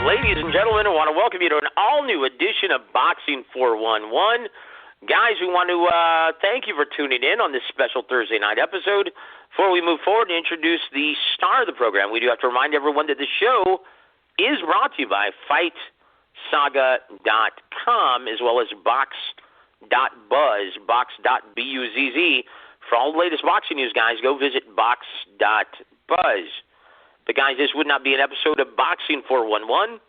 Ladies and gentlemen, I want to welcome you to an all-new edition of Boxing 411. Guys, we want to thank you for tuning in on this special Thursday night episode. Before we move forward and introduce the star of the program, we do have to remind everyone that the show is brought to you by FightSaga.com as well as Box.Buzz, Box.Buzz. For all the latest boxing news, guys, go visit Box.Buzz. But, guys, this would not be an episode of Boxing 411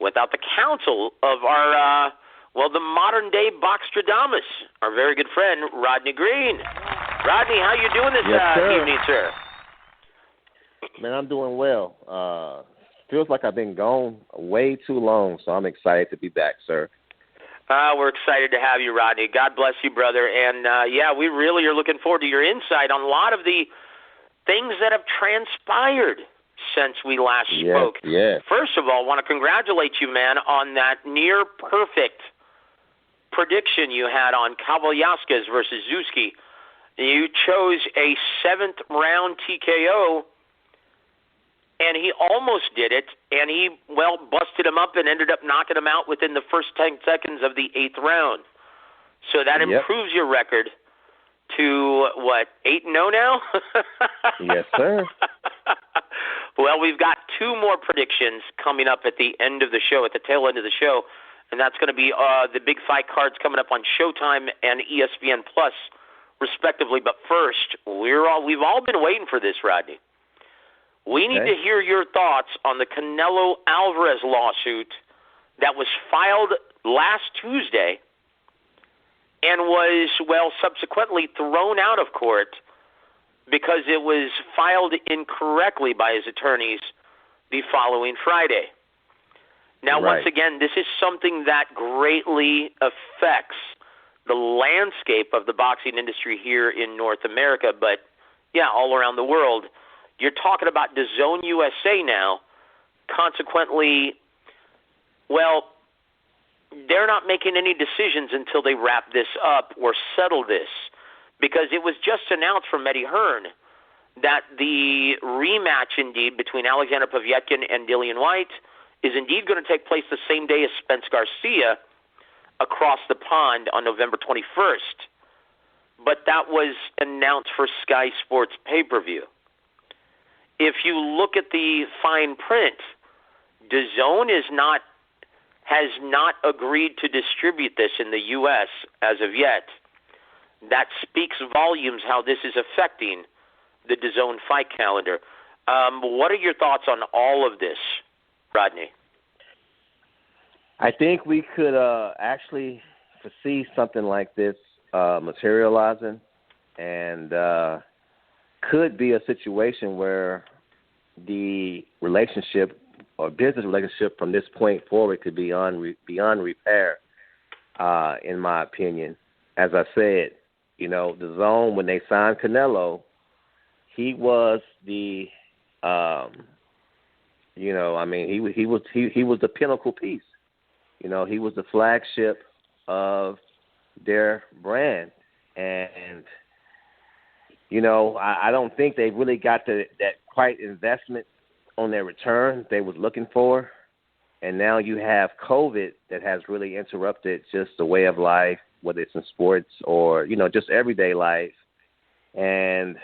without the counsel of our, the modern-day Boxstradamus, our very good friend, Rodney Green. Rodney, how you doing this evening, sir? Man, I'm doing well. Feels like I've been gone way too long, so I'm excited to be back, sir. We're excited to have you, Rodney. God bless you, brother. And, we really are looking forward to your insight on a lot of the things that have transpired since we last spoke. Yes. First of all, I want to congratulate you, man, on that near-perfect prediction you had on Kavalyaskis versus Zuski. You chose a 7th-round TKO, and he almost did it, and he, busted him up and ended up knocking him out within the first 10 seconds of the 8th round. So that improves your record to, 8-0 now? Yes, sir. Well, we've got 2 more predictions coming up at the end of the show, at the tail end of the show, and that's going to be the big fight cards coming up on Showtime and ESPN Plus, respectively. But first, we've all been waiting for this, Rodney. We need to hear your thoughts on the Canelo Alvarez lawsuit that was filed last Tuesday and was, subsequently thrown out of court because it was filed incorrectly by his attorneys the following Friday. Now, once again, this is something that greatly affects the landscape of the boxing industry here in North America, but, all around the world. You're talking about DAZN USA now. Consequently, they're not making any decisions until they wrap this up or settle this, because it was just announced from Eddie Hearn that the rematch, indeed, between Alexander Povetkin and Dillian Whyte is indeed going to take place the same day as Spence Garcia across the pond on November 21st. But that was announced for Sky Sports pay-per-view. If you look at the fine print, DAZN has not agreed to distribute this in the U.S. as of yet. That speaks volumes how this is affecting the DAZN fight calendar. What are your thoughts on all of this, Rodney? I think we could actually foresee something like this materializing, and could be a situation where the relationship or business relationship from this point forward could be beyond repair, in my opinion. As I said, DAZN, when they signed Canelo, he was the, he was the pinnacle piece. He was the flagship of their brand, and I don't think they really got that quite investment on their return they was looking for. And now you have COVID that has really interrupted just the way of life, whether it's in sports or, just everyday life. And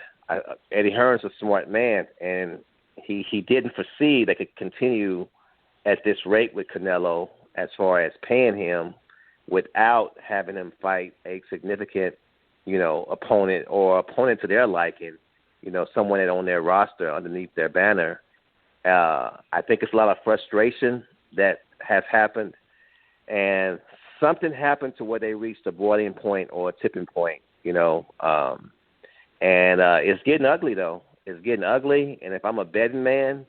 Eddie Hearn's a smart man, and he didn't foresee they could continue at this rate with Canelo as far as paying him without having him fight a significant, opponent or opponent to their liking, someone that on their roster underneath their banner. I think it's a lot of frustration that has happened, and something happened to where they reached a boiling point or a tipping point, and it's getting ugly, though. It's getting ugly, and if I'm a betting man,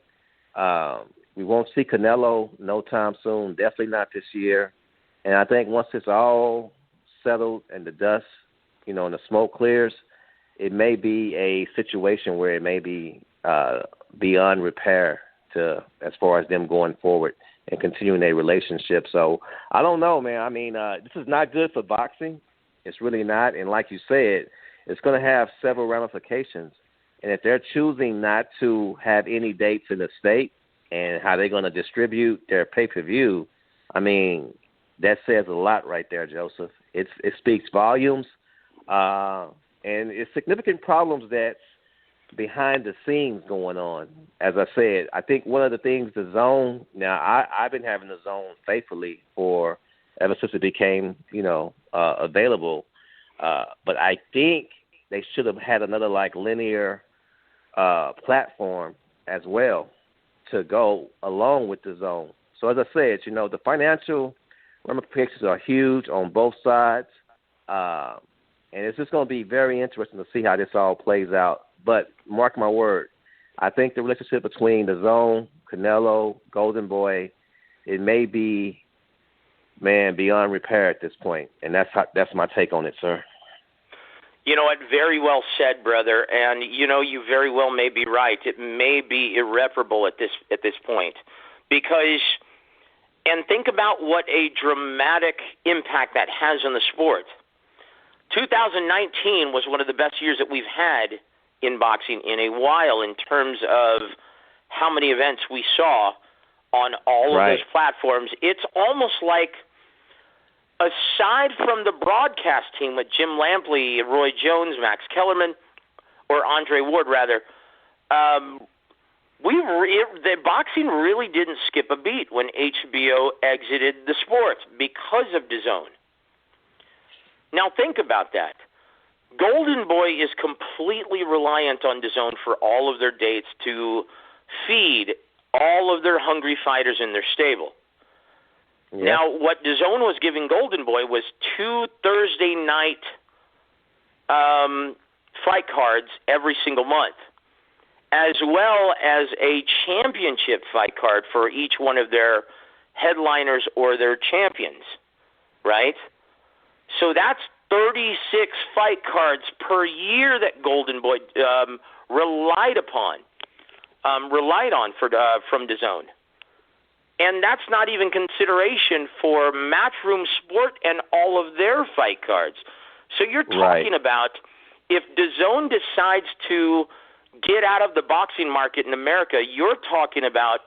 we won't see Canelo no time soon, definitely not this year. And I think once it's all settled and the dust, and the smoke clears, it may be a situation where it may be beyond repair as far as them going forward and continuing their relationship. So I don't know, man. I mean, this is not good for boxing. It's really not. And like you said, it's going to have several ramifications. And if they're choosing not to have any dates in the state, and how they're going to distribute their pay-per-view, I mean, that says a lot right there, Joseph. It speaks volumes, and it's significant problems that's behind the scenes going on. As I said, I think one of the things the DAZN, now I've been having the DAZN faithfully for ever since it became, available, but I think they should have had another like linear platform as well to go along with the DAZN. So as I said, the financial ramifications are huge on both sides, and it's just going to be very interesting to see how this all plays out. But mark my word, I think the relationship between the DAZN, Canelo, Golden Boy, it may be, beyond repair at this point, and that's my take on it, sir. You know what? Very well said, brother. And you very well may be right. It may be irreparable at this point, because. And think about what a dramatic impact that has on the sport. 2019 was one of the best years that we've had in boxing in a while in terms of how many events we saw on all of those platforms. It's almost like, aside from the broadcast team with Jim Lampley, Roy Jones, Max Kellerman, or Andre Ward, rather, the boxing really didn't skip a beat when HBO exited the sport because of DAZN. Now think about that. Golden Boy is completely reliant on DAZN for all of their dates to feed all of their hungry fighters in their stable. Yep. Now, what DAZN was giving Golden Boy was 2 Thursday night fight cards every single month, as well as a championship fight card for each one of their headliners or their champions, right? So that's 36 fight cards per year that Golden Boy relied on from DAZN. And that's not even consideration for Matchroom Sport and all of their fight cards. So you're talking about, if DAZN decides to get out of the boxing market in America, you're talking about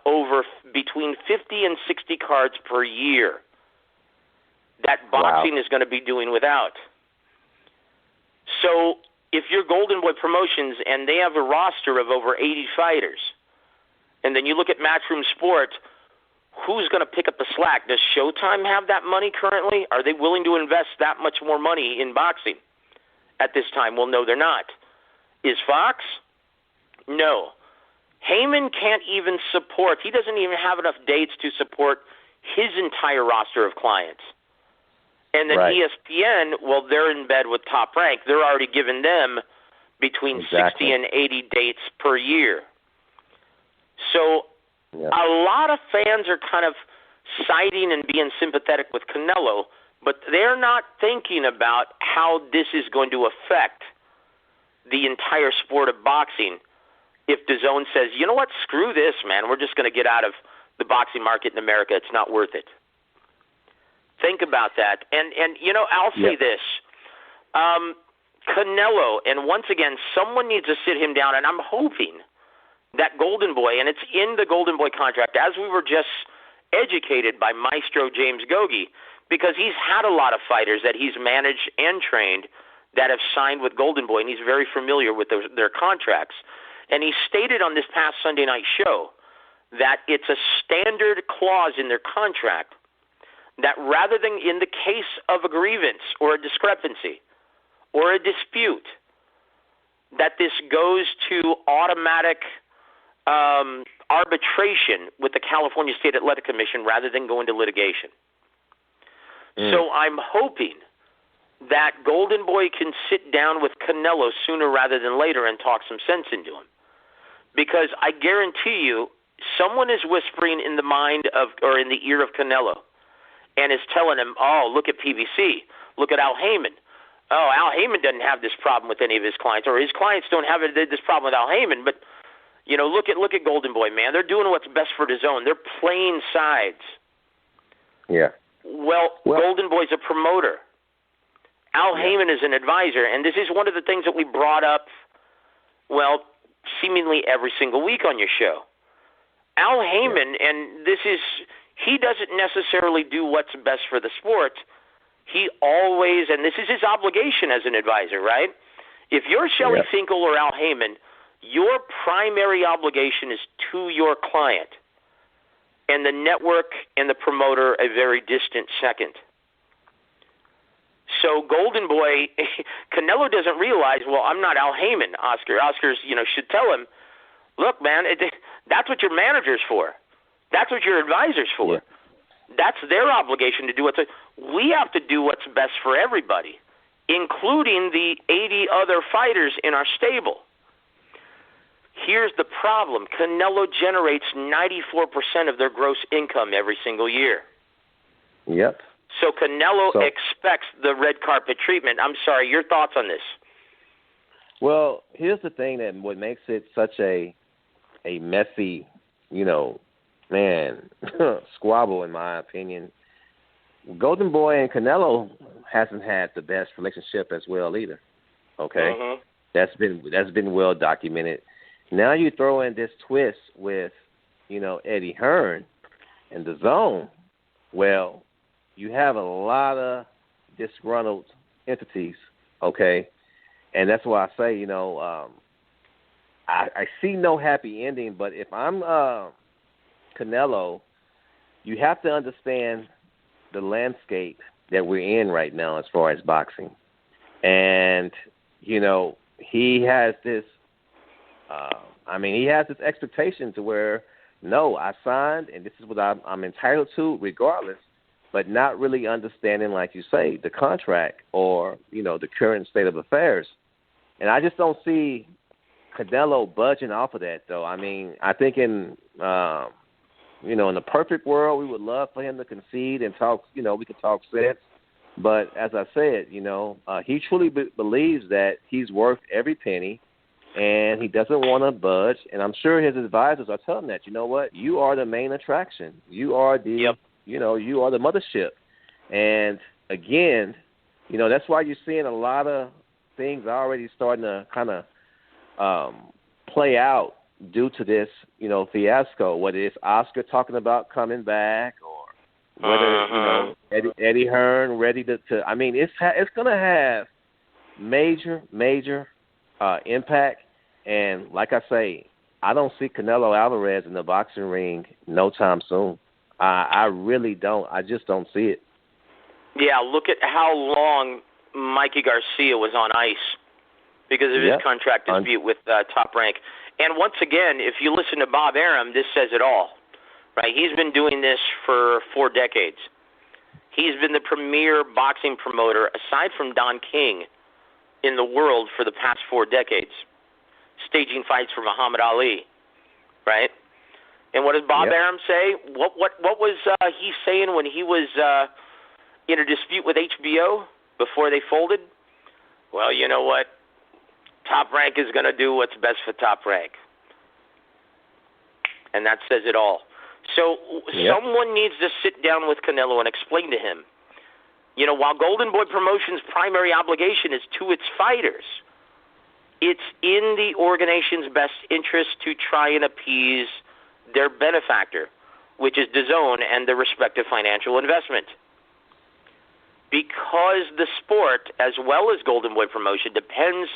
between 50 and 60 cards per year that boxing is going to be doing without. So if you're Golden Boy Promotions and they have a roster of over 80 fighters, and then you look at Matchroom Sport, who's going to pick up the slack? Does Showtime have that money currently? Are they willing to invest that much more money in boxing at this time? Well, no, they're not. Is Fox? No. Heyman can't even support. He doesn't even have enough dates to support his entire roster of clients. And then ESPN, well, they're in bed with Top Rank. They're already giving them between 60 and 80 dates per year. So a lot of fans are kind of siding and being sympathetic with Canelo, but they're not thinking about how this is going to affect the entire sport of boxing if DAZN says, you know what, screw this, man. We're just going to get out of the boxing market in America. It's not worth it. Think about that. And I'll say this. Canelo, and once again, someone needs to sit him down, and I'm hoping that Golden Boy, and it's in the Golden Boy contract, as we were just educated by Maestro James Gogi, because he's had a lot of fighters that he's managed and trained that have signed with Golden Boy, and he's very familiar with their contracts. And he stated on this past Sunday night show that it's a standard clause in their contract that rather than in the case of a grievance or a discrepancy or a dispute, that this goes to automatic arbitration with the California State Athletic Commission rather than going to litigation. So I'm hoping that Golden Boy can sit down with Canelo sooner rather than later and talk some sense into him. Because I guarantee you, someone is whispering in the mind of, or in the ear of Canelo, and is telling him, oh, look at PBC, look at Al Heyman. Oh, Al Heyman doesn't have this problem with any of his clients, or his clients don't have this problem with Al Heyman, but look at Golden Boy, man. They're doing what's best for DAZN. They're playing sides. Yeah. Well, Golden Boy's a promoter. Al Heyman is an advisor, and this is one of the things that we brought up, seemingly every single week on your show. Al Heyman, and he doesn't necessarily do what's best for the sport. He always, and this is his obligation as an advisor, right? If you're Shelley Finkel or Al Heyman, your primary obligation is to your client, and the network and the promoter a very distant second. So Golden Boy, Canelo doesn't realize, well, I'm not Al Heyman, Oscar. Oscar's, should tell him, look, man, that's what your manager's for. That's what your advisor's for. Yeah. That's their obligation to do what's. We have to do what's best for everybody, including the 80 other fighters in our stable. Here's the problem. Canelo generates 94% of their gross income every single year. Yep. So Canelo expects the red carpet treatment. I'm sorry, your thoughts on this? Well, here's the thing that what makes it such a messy, squabble, in my opinion. Golden Boy and Canelo hasn't had the best relationship as well either. Okay? Mm-hmm. That's been well documented. Now you throw in this twist with, Eddie Herron and DAZN. Well, you have a lot of disgruntled entities, okay? And that's why I say, I see no happy ending, but if I'm Canelo, you have to understand the landscape that we're in right now as far as boxing. And, he has this he has this expectation to where, no, I signed, and this is what I'm entitled to regardless, but not really understanding, like you say, the contract or, the current state of affairs. And I just don't see Canelo budging off of that, though. I think in the perfect world, we would love for him to concede and talk, we could talk sense. But as I said, he truly believes that he's worth every penny, and he doesn't want to budge. And I'm sure his advisors are telling him that, you know what, you are the main attraction. You are the, you are the mothership. And again, that's why you're seeing a lot of things already starting to kind of play out due to this, fiasco, whether it's Oscar talking about coming back or whether, Eddie Hearn ready to it's going to have major impact. And like I say, I don't see Canelo Alvarez in the boxing ring no time soon. I really don't. I just don't see it. Yeah, look at how long Mikey Garcia was on ice because of his contract dispute with Top Rank. And once again, if you listen to Bob Arum, this says it all, right? He's been doing this for 4 decades. He's been the premier boxing promoter, aside from Don King, in the world for the past 4 decades, staging fights for Muhammad Ali, right? And what does Bob Arum say? What was he saying when he was in a dispute with HBO before they folded? Well, you know what? Top Rank is going to do what's best for Top Rank. And that says it all. So someone needs to sit down with Canelo and explain to him, while Golden Boy Promotions' primary obligation is to its fighters, it's in the organization's best interest to try and appease their benefactor, which is DAZN and the respective financial investment. Because the sport, as well as Golden Boy Promotion, depends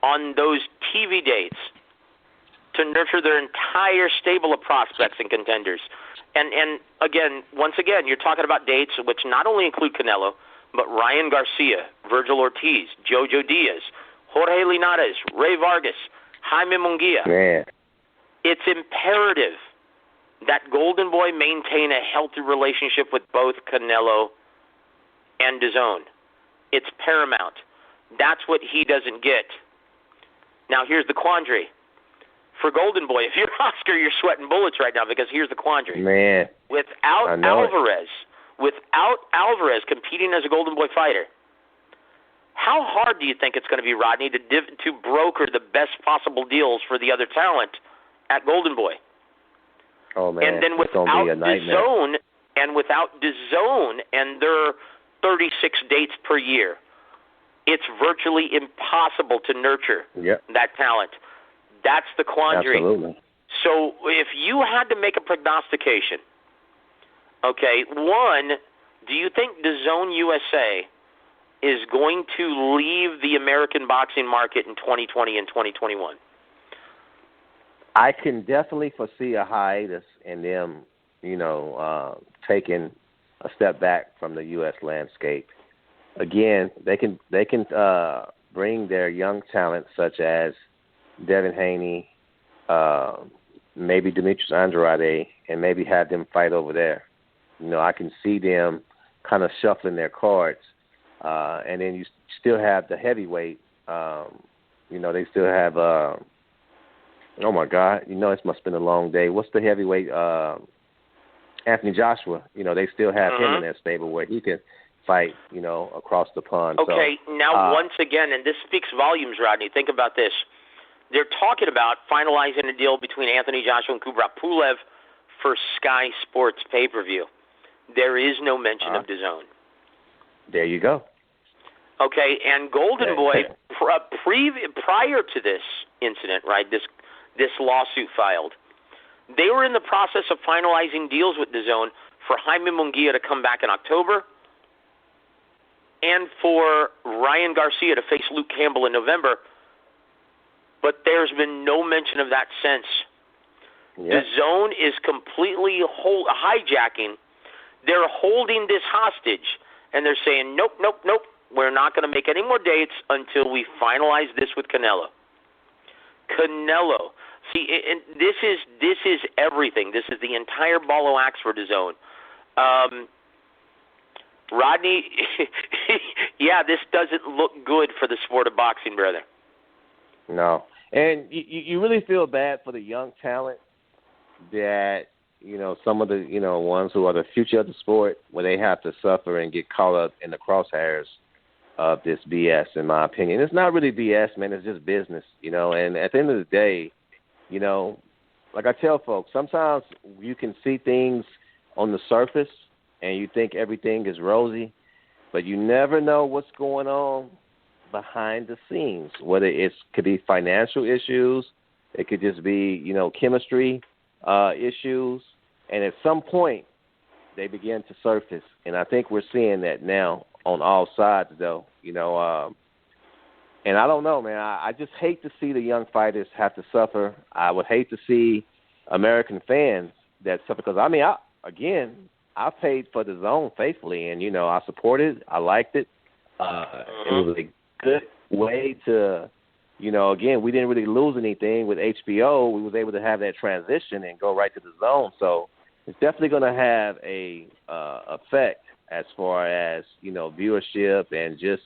on those TV dates to nurture their entire stable of prospects and contenders. And once again, you're talking about dates which not only include Canelo, but Ryan Garcia, Virgil Ortiz, Jojo Diaz, Jorge Linares, Ray Vargas, Jaime Munguia. Man. It's imperative that Golden Boy maintain a healthy relationship with both Canelo and DAZN. It's paramount. That's what he doesn't get. Now, here's the quandary. For Golden Boy, if you're Oscar, you're sweating bullets right now because here's the quandary. Man. Without Alvarez competing as a Golden Boy fighter, how hard do you think it's going to be, Rodney, to broker the best possible deals for the other talent at Golden Boy? Oh, man. And then without DAZN and their 36 dates per year, it's virtually impossible to nurture that talent. That's the quandary. Absolutely. So if you had to make a prognostication, okay, one, do you think DAZN USA is going to leave the American boxing market in 2020 and 2021? I can definitely foresee a hiatus in them, taking a step back from the U.S. landscape. Again, they can bring their young talent such as Devin Haney, maybe Demetrius Andrade, and maybe have them fight over there. I can see them kind of shuffling their cards. And then you still have the heavyweight. They still have, oh, my God, it must have been a long day. What's the heavyweight? Anthony Joshua. They still have him in their stable where he can fight, across the pond. Okay, so, now once again, and this speaks volumes, Rodney, think about this. They're talking about finalizing a deal between Anthony Joshua and Kubrat Pulev for Sky Sports pay-per-view. There is no mention of DAZN. There you go. Okay, and Golden Boy, prior to this incident, right, this lawsuit filed, they were in the process of finalizing deals with DAZN for Jaime Munguia to come back in October and for Ryan Garcia to face Luke Campbell in November, but there's been no mention of that since. Yep. DAZN is completely hijacking. They're holding this hostage, and they're saying, nope, we're not going to make any more dates until we finalize this with Canelo. See, this is everything. This is the entire ball of wax for DAZN. Rodney, yeah, this doesn't look good for the sport of boxing, brother. No. And you really feel bad for the young talent that, some of the, ones who are the future of the sport, where they have to suffer and get caught up in the crosshairs of this BS, in my opinion. It's not really BS, man. It's just business, and at the end of the day, like I tell folks, sometimes you can see things on the surface and you think everything is rosy, but you never know what's going on behind the scenes, whether it could be financial issues, it could just be, chemistry issues, and at some point they begin to surface, and I think we're seeing that now on all sides, though, and I don't know, man. I just hate to see the young fighters have to suffer. I would hate to see American fans that suffer because, I paid for DAZN faithfully, and, I supported it. I liked it. It was a good way to, again, we didn't really lose anything with HBO. We was able to have that transition and go right to DAZN. So it's definitely going to have a effect as far as, viewership and just,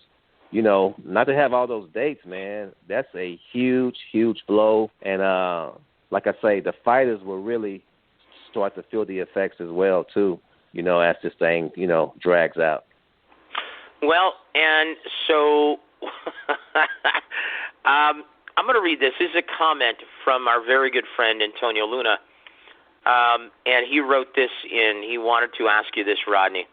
not to have all those dates, man. That's a huge, huge blow. And like I say, the fighters will really start to feel the effects as well, too, as this thing, drags out. Well, and so I'm going to read this. This is a comment from our very good friend Antonio Luna, and he wrote this in. He wanted to ask you this, Rodney.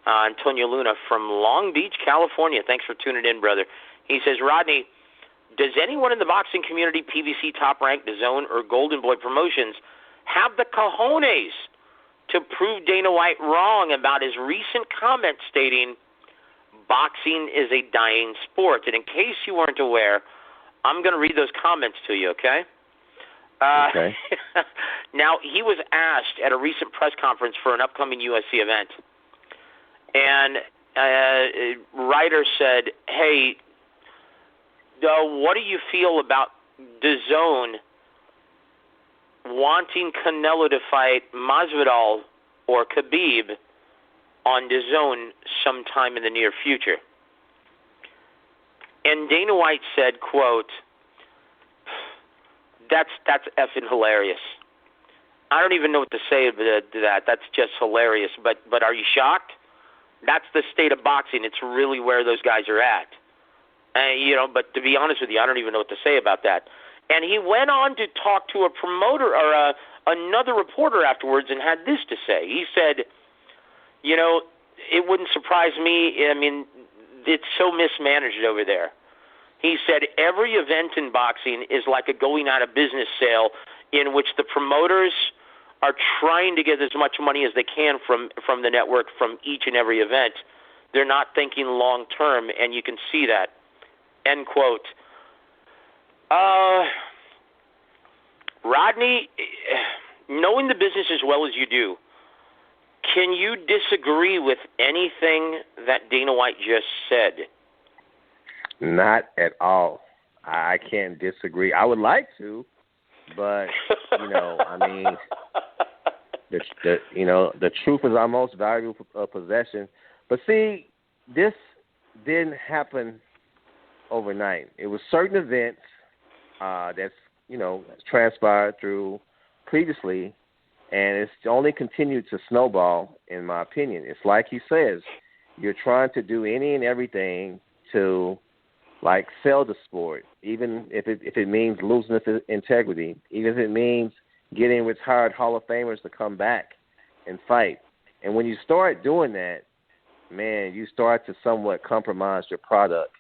Antonio Luna from Long Beach, California. Thanks for tuning in, brother. He says, Rodney, does anyone in the boxing community, PBC, Top Rank, DAZN, or Golden Boy Promotions, have the cojones to prove Dana White wrong about his recent comment stating boxing is a dying sport? And in case you weren't aware, I'm going to read those comments to you, okay? Okay. Now, he was asked at a recent press conference for an upcoming UFC event, and a writer said, hey, what do you feel about DAZN wanting Canelo to fight Masvidal or Khabib on DAZN sometime in the near future? And Dana White said, quote, that's effing hilarious. I don't even know what to say to that. That's just hilarious. But are you shocked? That's the state of boxing. It's really where those guys are at. But to be honest with you, I don't even know what to say about that. And he went on to talk to a promoter or another reporter afterwards and had this to say. He said, it wouldn't surprise me. I mean, it's so mismanaged over there. He said every event in boxing is like a going out of business sale. in which the promoters are trying to get as much money as they can from the network from each and every event. They're not thinking long term, and you can see that. End quote. Rodney, knowing the business as well as you do, can you disagree with anything that Dana White just said? Not at all. I can't disagree. I would like to, but I mean, the truth is our most valuable possession. But see, this didn't happen overnight. It was certain events that's transpired through previously, and it's only continued to snowball, in my opinion. It's like he says, you're trying to do any and everything to, sell the sport, even if it means losing its integrity, even if it means getting retired Hall of Famers to come back and fight. And when you start doing that, man, you start to somewhat compromise your product,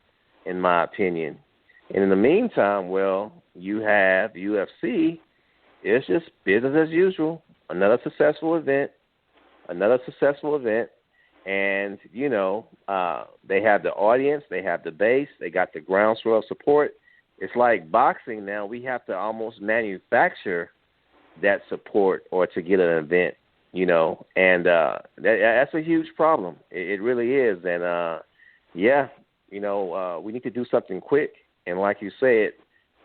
in my opinion. And in the meantime, you have UFC. It's just business as usual. Another successful event. And, they have the audience, they have the base, they got the groundswell of support. It's like boxing now. We have to almost manufacture that support or to get an event, and that's a huge problem. It really is. And, we need to do something quick. And like you said,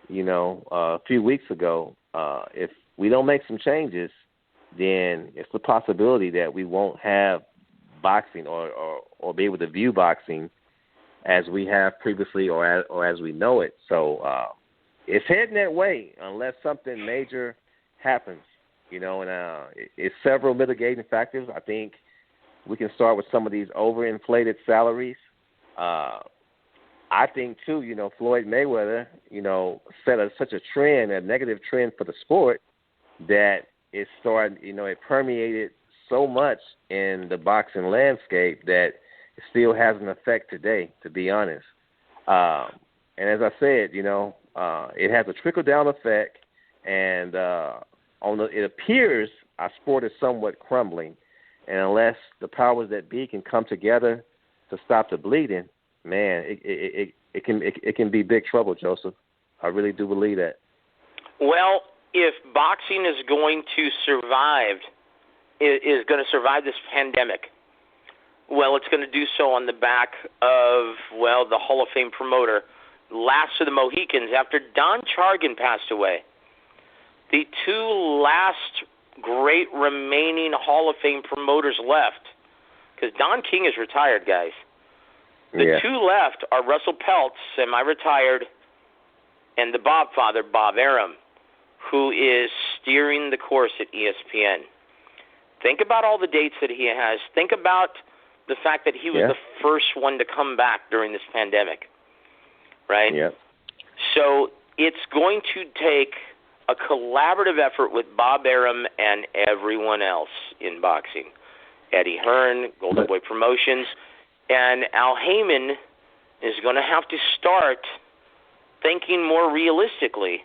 a few weeks ago, if we don't make some changes, then it's the possibility that we won't have boxing or be able to view boxing as we have previously or as we know it. So it's heading that way unless something major happens, and it's several mitigating factors. I think we can start with some of these overinflated salaries. I think, too, Floyd Mayweather, set such a trend, a negative trend for the sport that it started, it permeated so much in the boxing landscape that it still has an effect today, to be honest. And as I said, it has a trickle-down effect, and it appears our sport is somewhat crumbling. And unless the powers that be can come together to stop the bleeding, man, it can be big trouble, Joseph. I really do believe that. Well, if boxing is going to survive this pandemic, well, it's going to do so on the back of, the Hall of Fame promoter, last of the Mohicans, after Don Chargan passed away. The two last great remaining Hall of Fame promoters left, because Don King is retired, guys. The two left are Russell Peltz, semi-retired, and the Bob father, Bob Arum, who is steering the course at ESPN. Think about all the dates that he has. Think about the fact that he was the first one to come back during this pandemic, right? Yeah. So it's going to take a collaborative effort with Bob Arum and everyone else in boxing. Eddie Hearn, Golden Boy Promotions, and Al Heyman is going to have to start thinking more realistically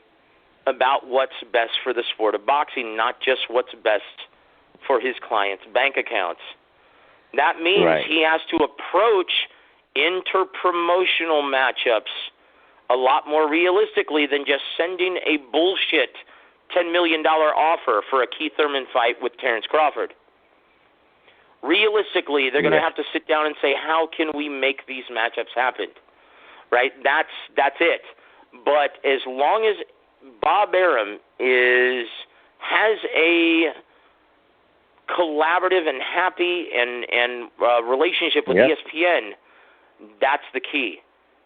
about what's best for the sport of boxing, not just what's best for his clients' bank accounts. That means he has to approach inter-promotional matchups a lot more realistically than just sending a bullshit $10 million offer for a Keith Thurman fight with Terrence Crawford. Realistically, they're going to have to sit down and say, how can we make these matchups happen? Right? That's it. But as long as Bob Arum has a collaborative and happy and relationship with ESPN, that's the key.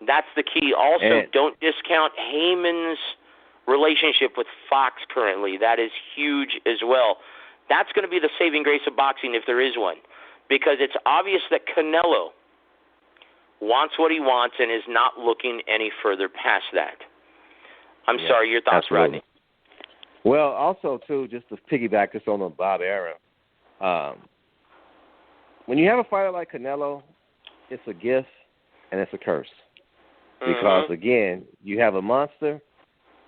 That's the key. Also, don't discount Heyman's relationship with Fox currently. That is huge as well. That's going to be the saving grace of boxing if there is one, because it's obvious that Canelo wants what he wants and is not looking any further past that. I'm sorry, your thoughts, absolutely. Rodney? Well, also, too, just to piggyback this on the Bob Arum, when you have a fighter like Canelo, it's a gift and it's a curse. Because, again, you have a monster,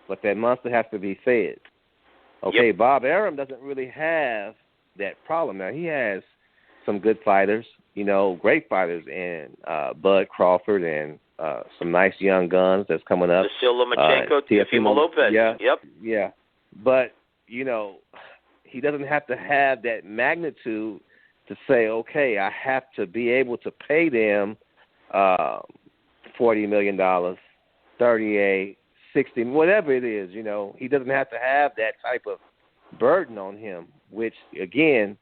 but that monster has to be fed. Okay, Bob Arum doesn't really have that problem. Now, he has some good fighters, great fighters, and Bud Crawford and some nice young guns that's coming up. Vasily Lomachenko, Teofimo Lopez. Yeah. But, he doesn't have to have that magnitude to say, okay, I have to be able to pay them $40 million, 38, 60, whatever it is, He doesn't have to have that type of burden on him, which, again,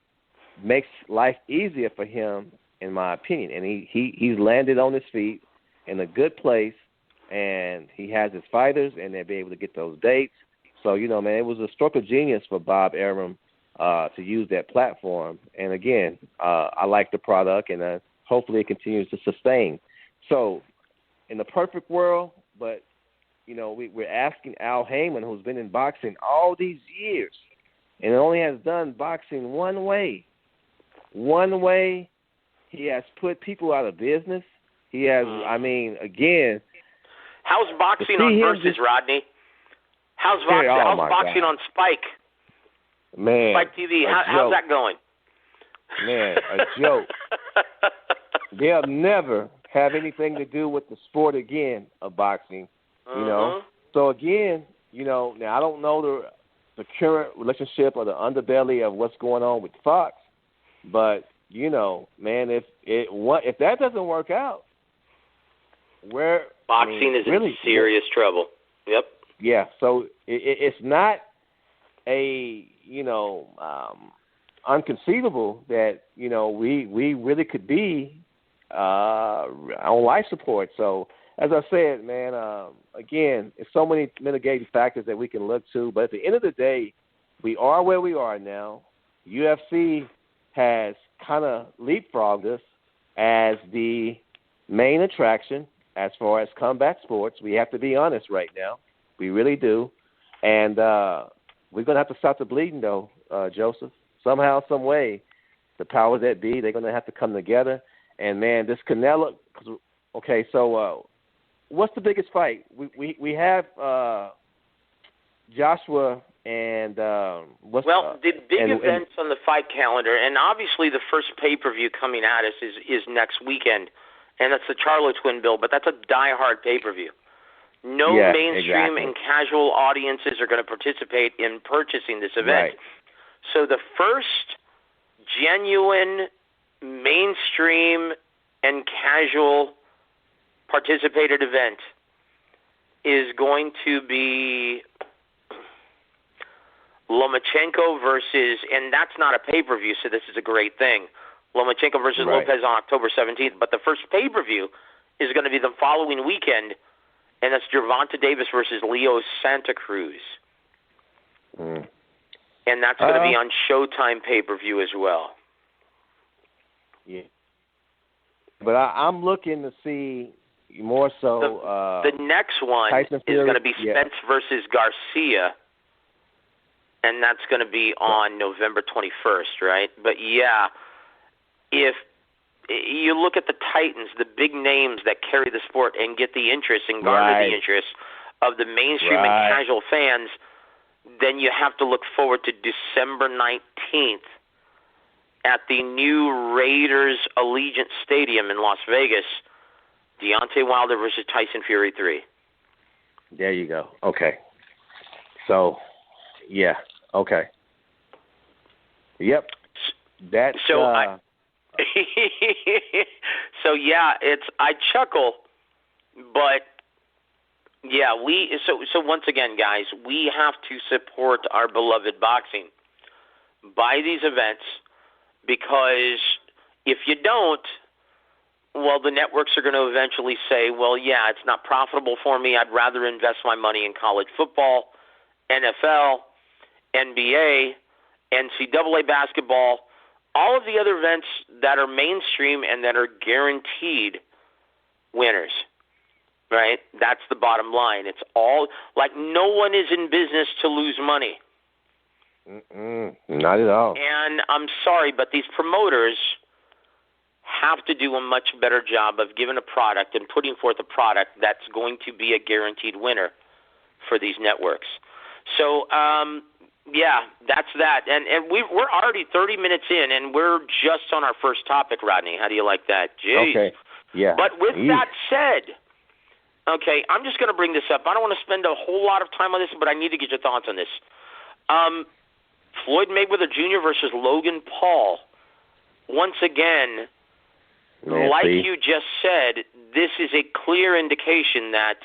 makes life easier for him, in my opinion. And he's landed on his feet in a good place, and he has his fighters, and they'll be able to get those dates. So, man, it was a stroke of genius for Bob Arum to use that platform. And, again, I like the product, and hopefully it continues to sustain. So, in the perfect world, but, we're asking Al Heyman, who's been in boxing all these years, and only has done boxing one way. One way, he has put people out of business. He has, again. How's boxing on Versus, Rodney? How's boxing on Spike? Man, Spike TV. How's that going? Man, a joke. They'll never have anything to do with the sport again of boxing, So, again, now I don't know the current relationship or the underbelly of what's going on with Fox, but, man, if that doesn't work out, boxing is really in serious trouble. Yep. Yeah, so it's not a, unconceivable that, we really could be on life support. So, as I said, man, again, it's so many mitigating factors that we can look to. But at the end of the day, we are where we are now. UFC has kind of leapfrogged us as the main attraction as far as combat sports. We have to be honest right now. We really do. And we're going to have to stop the bleeding, though, Joseph. Somehow, some way, the powers that be, they're going to have to come together. And, man, this Canelo – okay, so what's the biggest fight? We have Joshua and the big events on the fight calendar, and obviously the first pay-per-view coming at us is next weekend, and that's the Charlo Twin Bill, but that's a die-hard pay-per-view. No mainstream and casual audiences are going to participate in purchasing this event. Right. So the first genuine mainstream and casual participated event is going to be Lomachenko versus, and that's not a pay-per-view, so this is a great thing, Lomachenko versus Lopez on October 17th. But the first pay-per-view is going to be the following weekend, and that's Gervonta Davis versus Leo Santa Cruz. And that's going to be on Showtime pay-per-view as well. Yeah. But I'm looking to see more so the next one is going to be Spence versus Garcia, and that's going to be on November 21st, right? But, yeah, if you look at the Titans, the big names that carry the sport and get the interest and garner the interest of the mainstream and casual fans, then you have to look forward to December 19th at the new Raiders Allegiant Stadium in Las Vegas, Deontay Wilder versus Tyson Fury 3. There you go. Okay. So, yeah. Okay. Yep. That's so. So yeah, I chuckle, but yeah, so once again, guys, we have to support our beloved boxing. Buy these events, because if you don't, well, the networks are going to eventually say, well, yeah, it's not profitable for me. I'd rather invest my money in college football, NFL, NBA, NCAA basketball, all of the other events that are mainstream and that are guaranteed winners, right? That's the bottom line. It's all, like, no one is in business to lose money. Not at all. And I'm sorry, but these promoters have to do a much better job of giving a product and putting forth a product that's going to be a guaranteed winner for these networks. So Yeah, that's that. And we're already 30 minutes in, and we're just on our first topic, Rodney. How do you like that? Jeez. Okay. Yeah. But with that said, okay, I'm just going to bring this up. I don't want to spend a whole lot of time on this, but I need to get your thoughts on this. Floyd Mayweather Jr. versus Logan Paul. Once again, like you just said, this is a clear indication that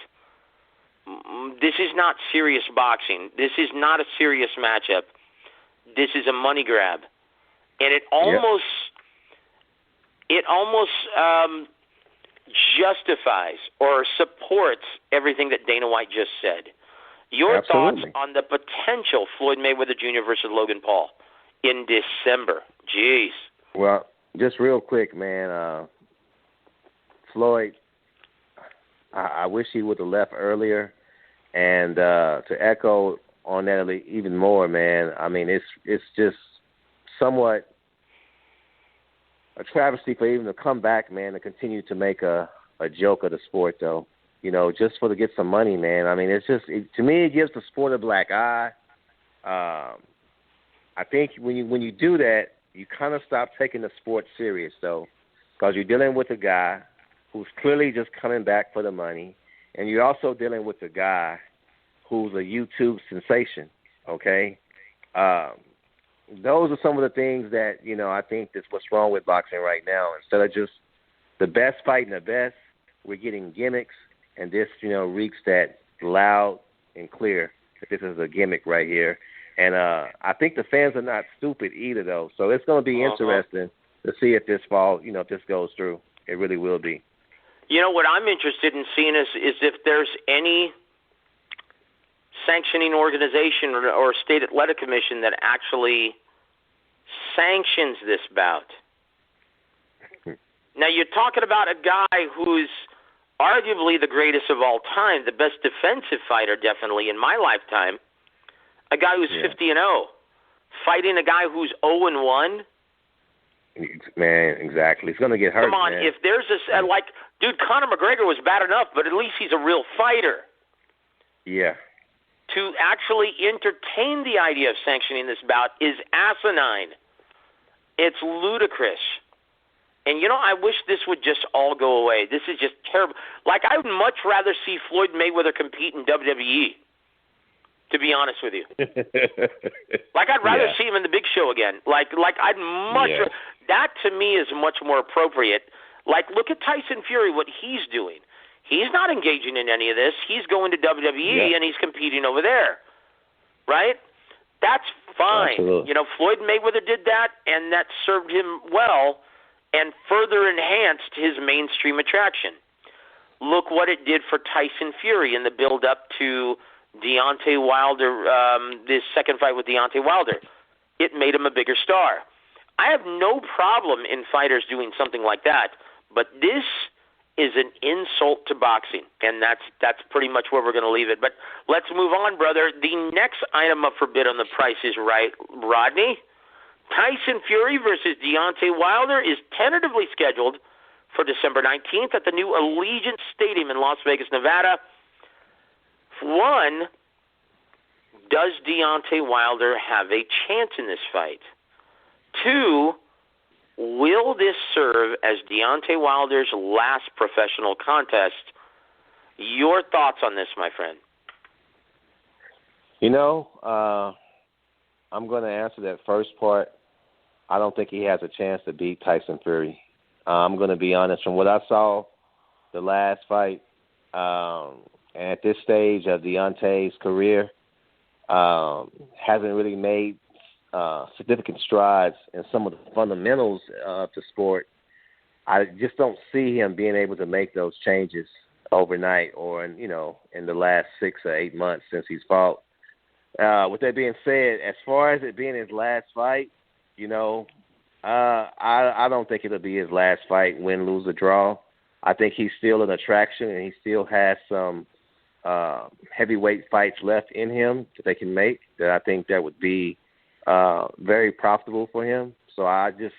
this is not serious boxing. This is not a serious matchup. This is a money grab. And it almost justifies or supports everything that Dana White just said. Your thoughts on the potential Floyd Mayweather Jr. versus Logan Paul in December? Jeez. Well, just real quick, man. Floyd, I wish he would have left earlier. And to echo on that even more, man, I mean, it's just somewhat a travesty for even to come back, man, and continue to make a joke of the sport, though. You know, just to get some money, man. I mean, to me, it gives the sport a black eye. I think when you do that, you kind of stop taking the sport serious, though, because you're dealing with a guy who's clearly just coming back for the money, and you're also dealing with a guy who's a YouTube sensation, okay? Those are some of the things that, you know, I think that's what's wrong with boxing right now. Instead of just the best fighting the best, we're getting gimmicks, and this, you know, reeks that loud and clear that this is a gimmick right here. And I think the fans are not stupid either, though. So it's going to be interesting to see if this if this goes through. It really will be. You know, what I'm interested in seeing is if there's any sanctioning organization or state athletic commission that actually sanctions this bout. Now, you're talking about a guy who's arguably the greatest of all time, the best defensive fighter, definitely, in my lifetime, a guy who's 50-0, fighting a guy who's 0-1. Man, exactly. He's going to get hurt. Come on, man. If there's dude, Conor McGregor was bad enough, but at least he's a real fighter. Yeah. To actually entertain the idea of sanctioning this bout is asinine. It's ludicrous. And, you know, I wish this would just all go away. This is just terrible. Like, I would much rather see Floyd Mayweather compete in WWE, to be honest with you. Like, I'd rather see him in the Big Show again. Like I'd much that to me is much more appropriate. Like, look at Tyson Fury, what he's doing. He's not engaging in any of this. He's going to WWE and he's competing over there, right? That's fine. Absolutely. You know, Floyd Mayweather did that, and that served him well and further enhanced his mainstream attraction. Look what it did for Tyson Fury in the build-up to Deontay Wilder, this second fight with Deontay Wilder. It made him a bigger star. I have no problem in fighters doing something like that, but this is an insult to boxing, and that's pretty much where we're going to leave it. But let's move on, brother. The next item up for bid on the Price is Right, Rodney. Tyson Fury versus Deontay Wilder is tentatively scheduled for December 19th at the new Allegiant Stadium in Las Vegas, Nevada. One, does Deontay Wilder have a chance in this fight? Two, will this serve as Deontay Wilder's last professional contest? Your thoughts on this, my friend? You know, I'm going to answer that first part. I don't think he has a chance to beat Tyson Fury. I'm going to be honest. From what I saw the last fight, and at this stage of Deontay's career, hasn't really made significant strides in some of the fundamentals of the sport. I just don't see him being able to make those changes overnight or in the last 6 or 8 months since he's fought. With that being said, as far as it being his last fight, I don't think it'll be his last fight, win, lose, or draw. I think he's still an attraction, and he still has some heavyweight fights left in him that they can make that I think that would be very profitable for him. So I just,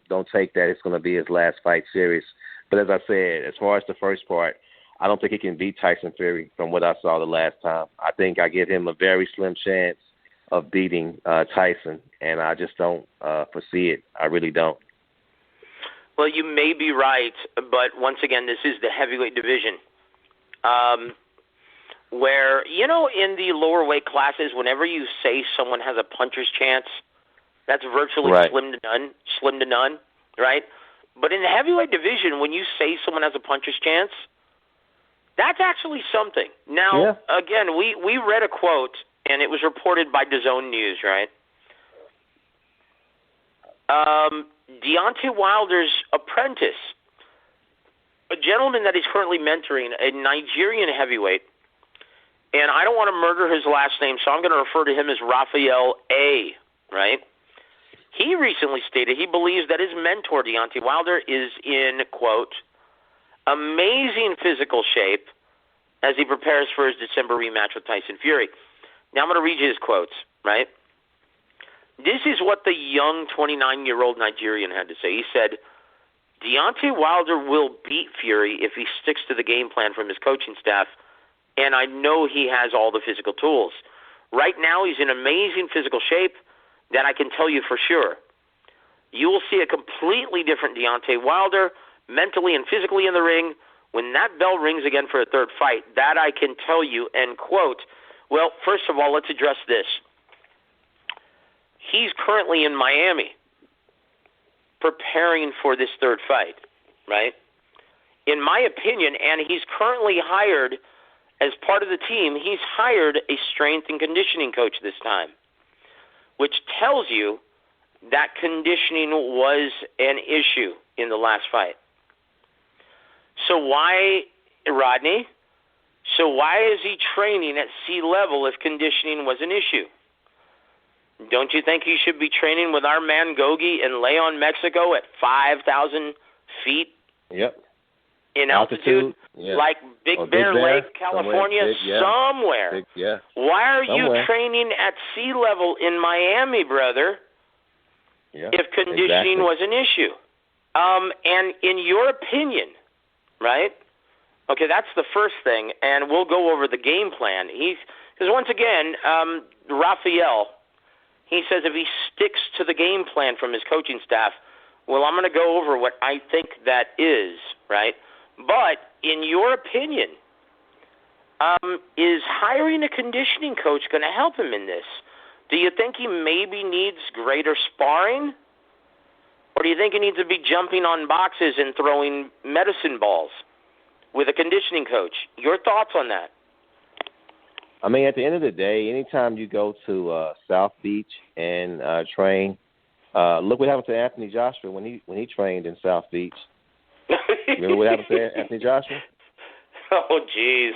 don't take that it's going to be his last fight serious. But as I said, as far as the first part, I don't think he can beat Tyson Fury from what I saw the last time. I think I give him a very slim chance. of beating Tyson, and I just don't foresee it. I really don't. Well, you may be right, but once again, this is the heavyweight division. Where, in the lower weight classes, whenever you say someone has a puncher's chance, that's virtually right. slim to none, right? But in the heavyweight division, when you say someone has a puncher's chance, that's actually something. Now, again, we read a quote, and it was reported by DAZN News, right? Deontay Wilder's apprentice, a gentleman that he's currently mentoring, a Nigerian heavyweight, and I don't want to murder his last name, so I'm going to refer to him as Raphael A., right? He recently stated he believes that his mentor, Deontay Wilder, is in, quote, amazing physical shape as he prepares for his December rematch with Tyson Fury. Now I'm going to read you his quotes, right? This is what the young 29-year-old Nigerian had to say. He said, Deontay Wilder will beat Fury if he sticks to the game plan from his coaching staff, and I know he has all the physical tools. Right now, he's in amazing physical shape, that I can tell you for sure. You will see a completely different Deontay Wilder, mentally and physically in the ring, when that bell rings again for a third fight. That I can tell you, end quote. Well, first of all, let's address this. He's currently in Miami preparing for this third fight, right? In my opinion, and he's currently hired as part of the team, he's hired a strength and conditioning coach this time, which tells you that conditioning was an issue in the last fight. So why, Rodney? So why is he training at sea level if conditioning was an issue? Don't you think he should be training with our man Gogi in Leon, Mexico at 5,000 feet in altitude? Like Big Bear Lake, California, somewhere. Why are you training at sea level in Miami, brother, if conditioning was an issue? And in your opinion, right? Okay, that's the first thing, and we'll go over the game plan. Because once again, Raphael, he says if he sticks to the game plan from his coaching staff, well, I'm going to go over what I think that is, right? But in your opinion, is hiring a conditioning coach going to help him in this? Do you think he maybe needs greater sparring? Or do you think he needs to be jumping on boxes and throwing medicine balls with a conditioning coach? Your thoughts on that? I mean, at the end of the day, anytime you go to South Beach and train, look what happened to Anthony Joshua when he trained in South Beach. Remember what happened to Anthony Joshua? Oh, jeez.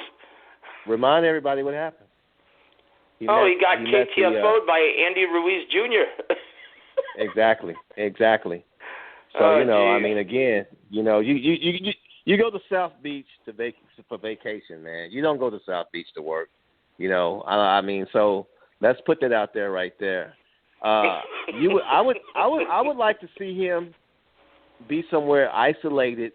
Remind everybody what happened. He got KTFO'd by Andy Ruiz Jr. Exactly. So, I mean, again, you go to South Beach for vacation, man. You don't go to South Beach to work. I mean, so let's put that out there right there. I would like to see him be somewhere isolated,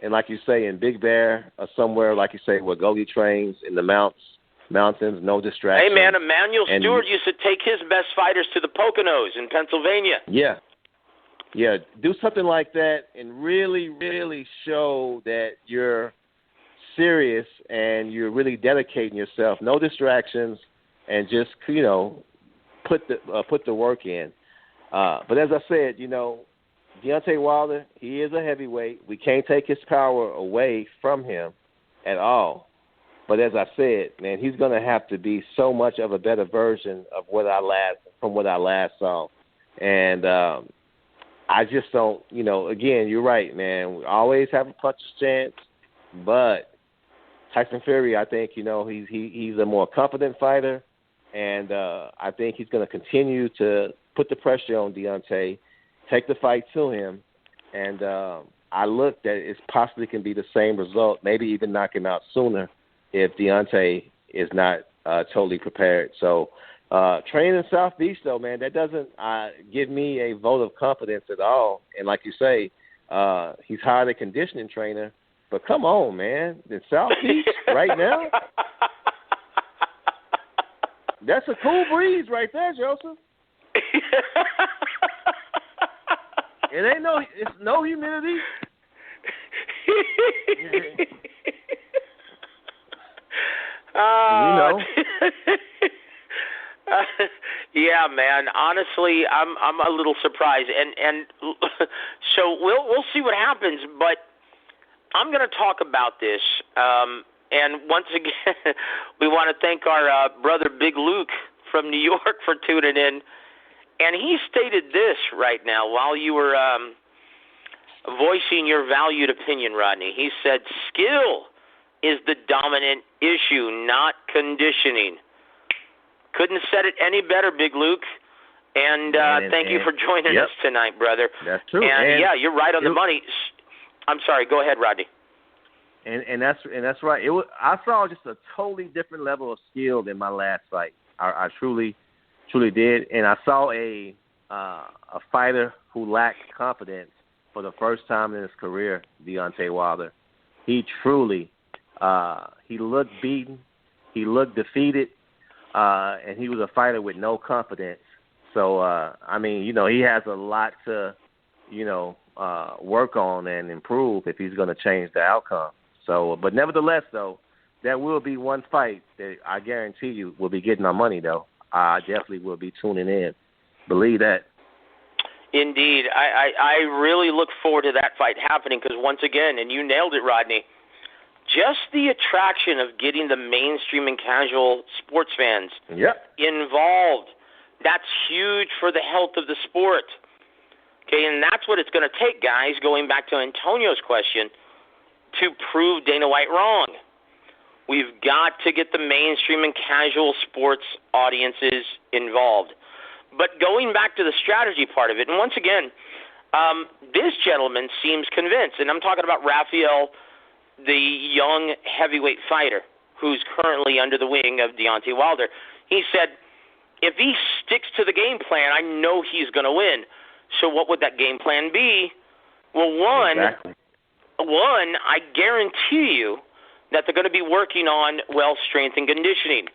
and like you say, in Big Bear or somewhere like you say where Gogi trains in the mountains, no distractions. Hey man, Emmanuel Stewart used to take his best fighters to the Poconos in Pennsylvania. Yeah, do something like that and really, really show that you're serious and you're really dedicating yourself. No distractions, and just put the work in. But as I said, Deontay Wilder, he is a heavyweight. We can't take his power away from him at all. But as I said, man, he's going to have to be so much of a better version of what I last saw. And I just don't, again, you're right, man. We always have a puncher's chance. But Tyson Fury, I think, he's a more confident fighter. And I think he's going to continue to put the pressure on Deontay, take the fight to him. And I look that it possibly can be the same result, maybe even knock him out sooner if Deontay is not totally prepared. So training in South Beach, though, man, that doesn't give me a vote of confidence at all. And like you say, he's hired a conditioning trainer. But come on, man, in South Beach right now? That's a cool breeze right there, Joseph. It's no humidity. Yeah, man. Honestly, I'm a little surprised, and so we'll see what happens. But I'm going to talk about this, and once again, we want to thank our brother Big Luke from New York for tuning in, and he stated this right now while you were voicing your valued opinion, Rodney. He said, "Skill is the dominant issue, not conditioning." Couldn't have said it any better, Big Luke. And thank you for joining us tonight, brother. That's true. And yeah, you're right on the money. I'm sorry. Go ahead, Rodney. And that's right. I saw just a totally different level of skill than my last fight. I truly did. And I saw a fighter who lacked confidence for the first time in his career, Deontay Wilder. He truly he looked beaten. He looked defeated. And he was a fighter with no confidence. So, he has a lot to, work on and improve if he's going to change the outcome. So, but nevertheless, though, there will be one fight that I guarantee you will be getting our money, though. I definitely will be tuning in. Believe that. Indeed. I really look forward to that fight happening because, once again, and you nailed it, Rodney, just the attraction of getting the mainstream and casual sports fans involved, that's huge for the health of the sport. Okay, and that's what it's going to take, guys, going back to Antonio's question, to prove Dana White wrong. We've got to get the mainstream and casual sports audiences involved. But going back to the strategy part of it, and once again, this gentleman seems convinced, and I'm talking about Rafael, the young heavyweight fighter who's currently under the wing of Deontay Wilder. He said, if he sticks to the game plan, I know he's going to win. So what would that game plan be? Well, one, I guarantee you that they're going to be working on, strength and conditioning.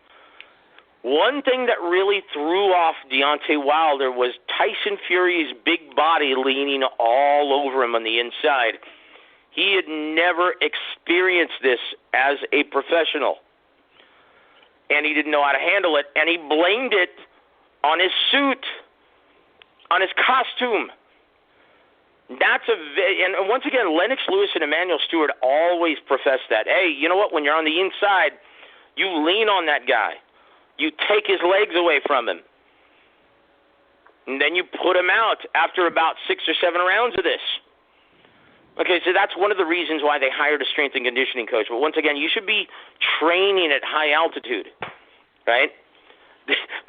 One thing that really threw off Deontay Wilder was Tyson Fury's big body leaning all over him on the inside. He had never experienced this as a professional, and he didn't know how to handle it, and he blamed it on his suit, on his costume. And once again, Lennox Lewis and Emmanuel Stewart always profess that. Hey, you know what? When you're on the inside, you lean on that guy. You take his legs away from him. And then you put him out after about 6 or 7 rounds of this. Okay, so that's one of the reasons why they hired a strength and conditioning coach. But once again, you should be training at high altitude, right?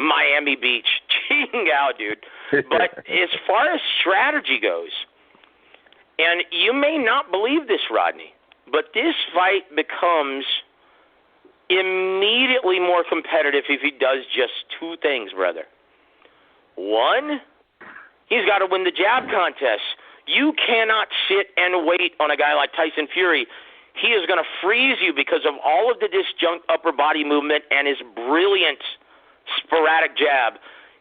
Miami Beach. Cheating out, dude. But as far as strategy goes, and you may not believe this, Rodney, but this fight becomes immediately more competitive if he does just 2 things, brother. One, he's got to win the jab contest. You cannot sit and wait on a guy like Tyson Fury. He is going to freeze you because of all of the disjunct upper body movement and his brilliant sporadic jab.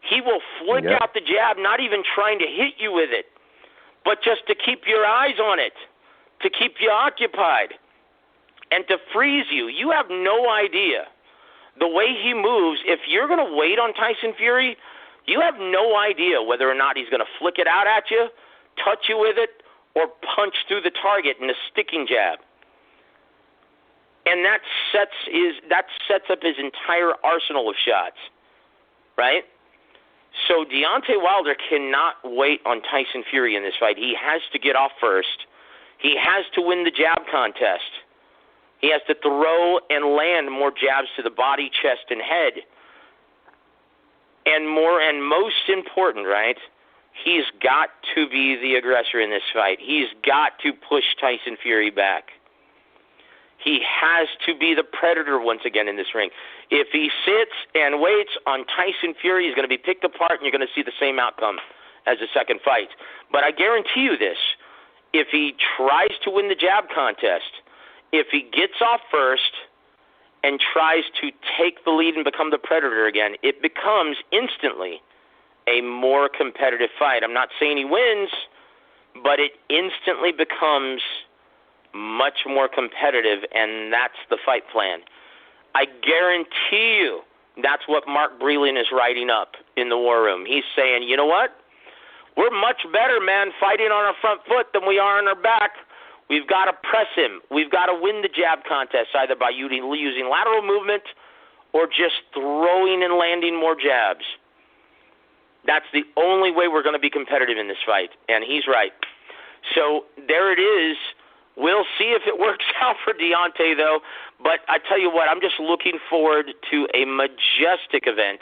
He will flick out the jab, not even trying to hit you with it, but just to keep your eyes on it, to keep you occupied, and to freeze you. You have no idea the way he moves. If you're going to wait on Tyson Fury, you have no idea whether or not he's going to flick it out at you, touch you with it, or punch through the target in a sticking jab. And that sets up his entire arsenal of shots, right? So Deontay Wilder cannot wait on Tyson Fury in this fight. He has to get off first. He has to win the jab contest. He has to throw and land more jabs to the body, chest, and head. And most important, right? He's got to be the aggressor in this fight. He's got to push Tyson Fury back. He has to be the predator once again in this ring. If he sits and waits on Tyson Fury, he's going to be picked apart, and you're going to see the same outcome as the second fight. But I guarantee you this. If he tries to win the jab contest, if he gets off first and tries to take the lead and become the predator again, it becomes instantly a more competitive fight. I'm not saying he wins, but it instantly becomes much more competitive, and that's the fight plan. I guarantee you that's what Mark Breland is writing up in the War Room. He's saying, you know what? We're much better, man, fighting on our front foot than we are on our back. We've got to press him. We've got to win the jab contest, either by using lateral movement or just throwing and landing more jabs. That's the only way we're going to be competitive in this fight, and he's right. So there it is. We'll see if it works out for Deontay, though. But I tell you what, I'm just looking forward to a majestic event,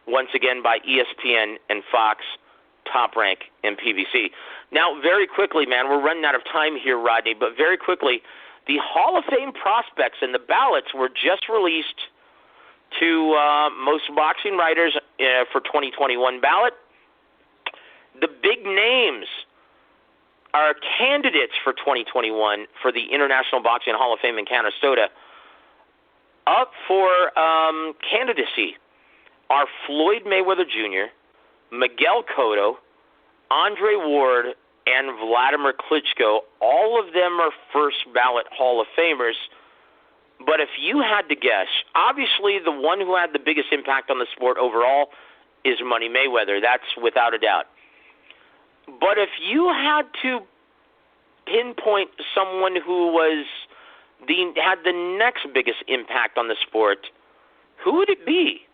once again, by ESPN and Fox, Top Rank, and PBC. Now, very quickly, man, we're running out of time here, Rodney, but very quickly, the Hall of Fame prospects and the ballots were just released to most boxing writers for 2021 ballot. The big names are candidates for 2021 for the International Boxing Hall of Fame in Canastota. Up for candidacy are Floyd Mayweather Jr., Miguel Cotto, Andre Ward, and Vladimir Klitschko. All of them are first ballot Hall of Famers. But if you had to guess, obviously the one who had the biggest impact on the sport overall is Money Mayweather. That's without a doubt. But if you had to pinpoint someone who had the next biggest impact on the sport, who would it be?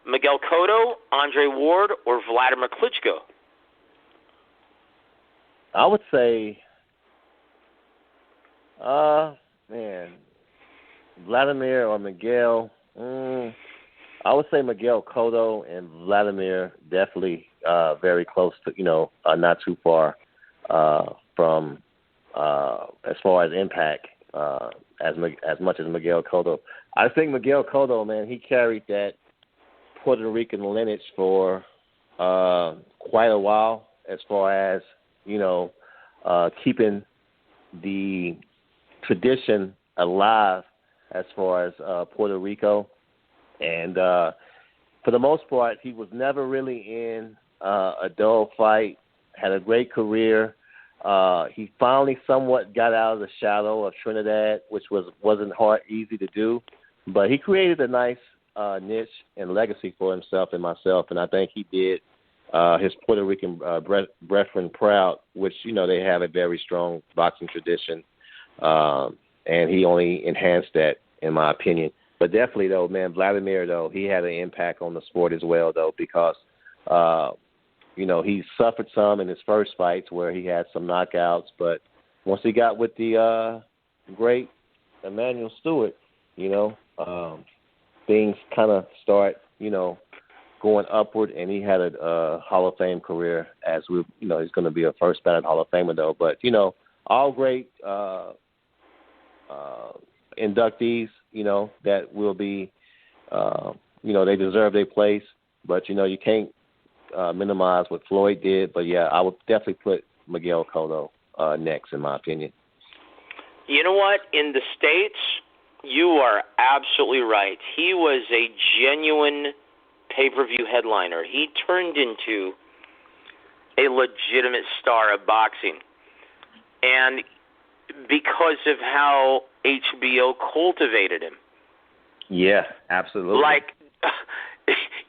Miguel Cotto, Andre Ward, or Vladimir Klitschko? I would say, Vladimir or Miguel. I would say Miguel Cotto and Vladimir, definitely very close to, not too far from as far as impact as much as Miguel Cotto. I think Miguel Cotto, man, he carried that Puerto Rican lineage for quite a while, as far as keeping the tradition alive as far as Puerto Rico. And for the most part, he was never really in a dull fight, had a great career. He finally somewhat got out of the shadow of Trinidad, which wasn't easy to do. But he created a nice niche and legacy for himself and myself, and I think he did his Puerto Rican brethren proud, which, they have a very strong boxing tradition, and he only enhanced that, in my opinion. But definitely, though, man, Vladimir, though, he had an impact on the sport as well, though, because, he suffered some in his first fights where he had some knockouts. But once he got with the great Emmanuel Stewart, things kind of start, going upward, and he had a Hall of Fame career he's going to be a first ballot Hall of Famer, though. But, all great inductees, that will be, they deserve their place. But, you can't minimize what Floyd did. But, yeah, I would definitely put Miguel Cotto next, in my opinion. You know what? In the States, you are absolutely right. He was a genuine pay-per-view headliner. He turned into a legitimate star of boxing. And because of how HBO cultivated him. Yeah, absolutely.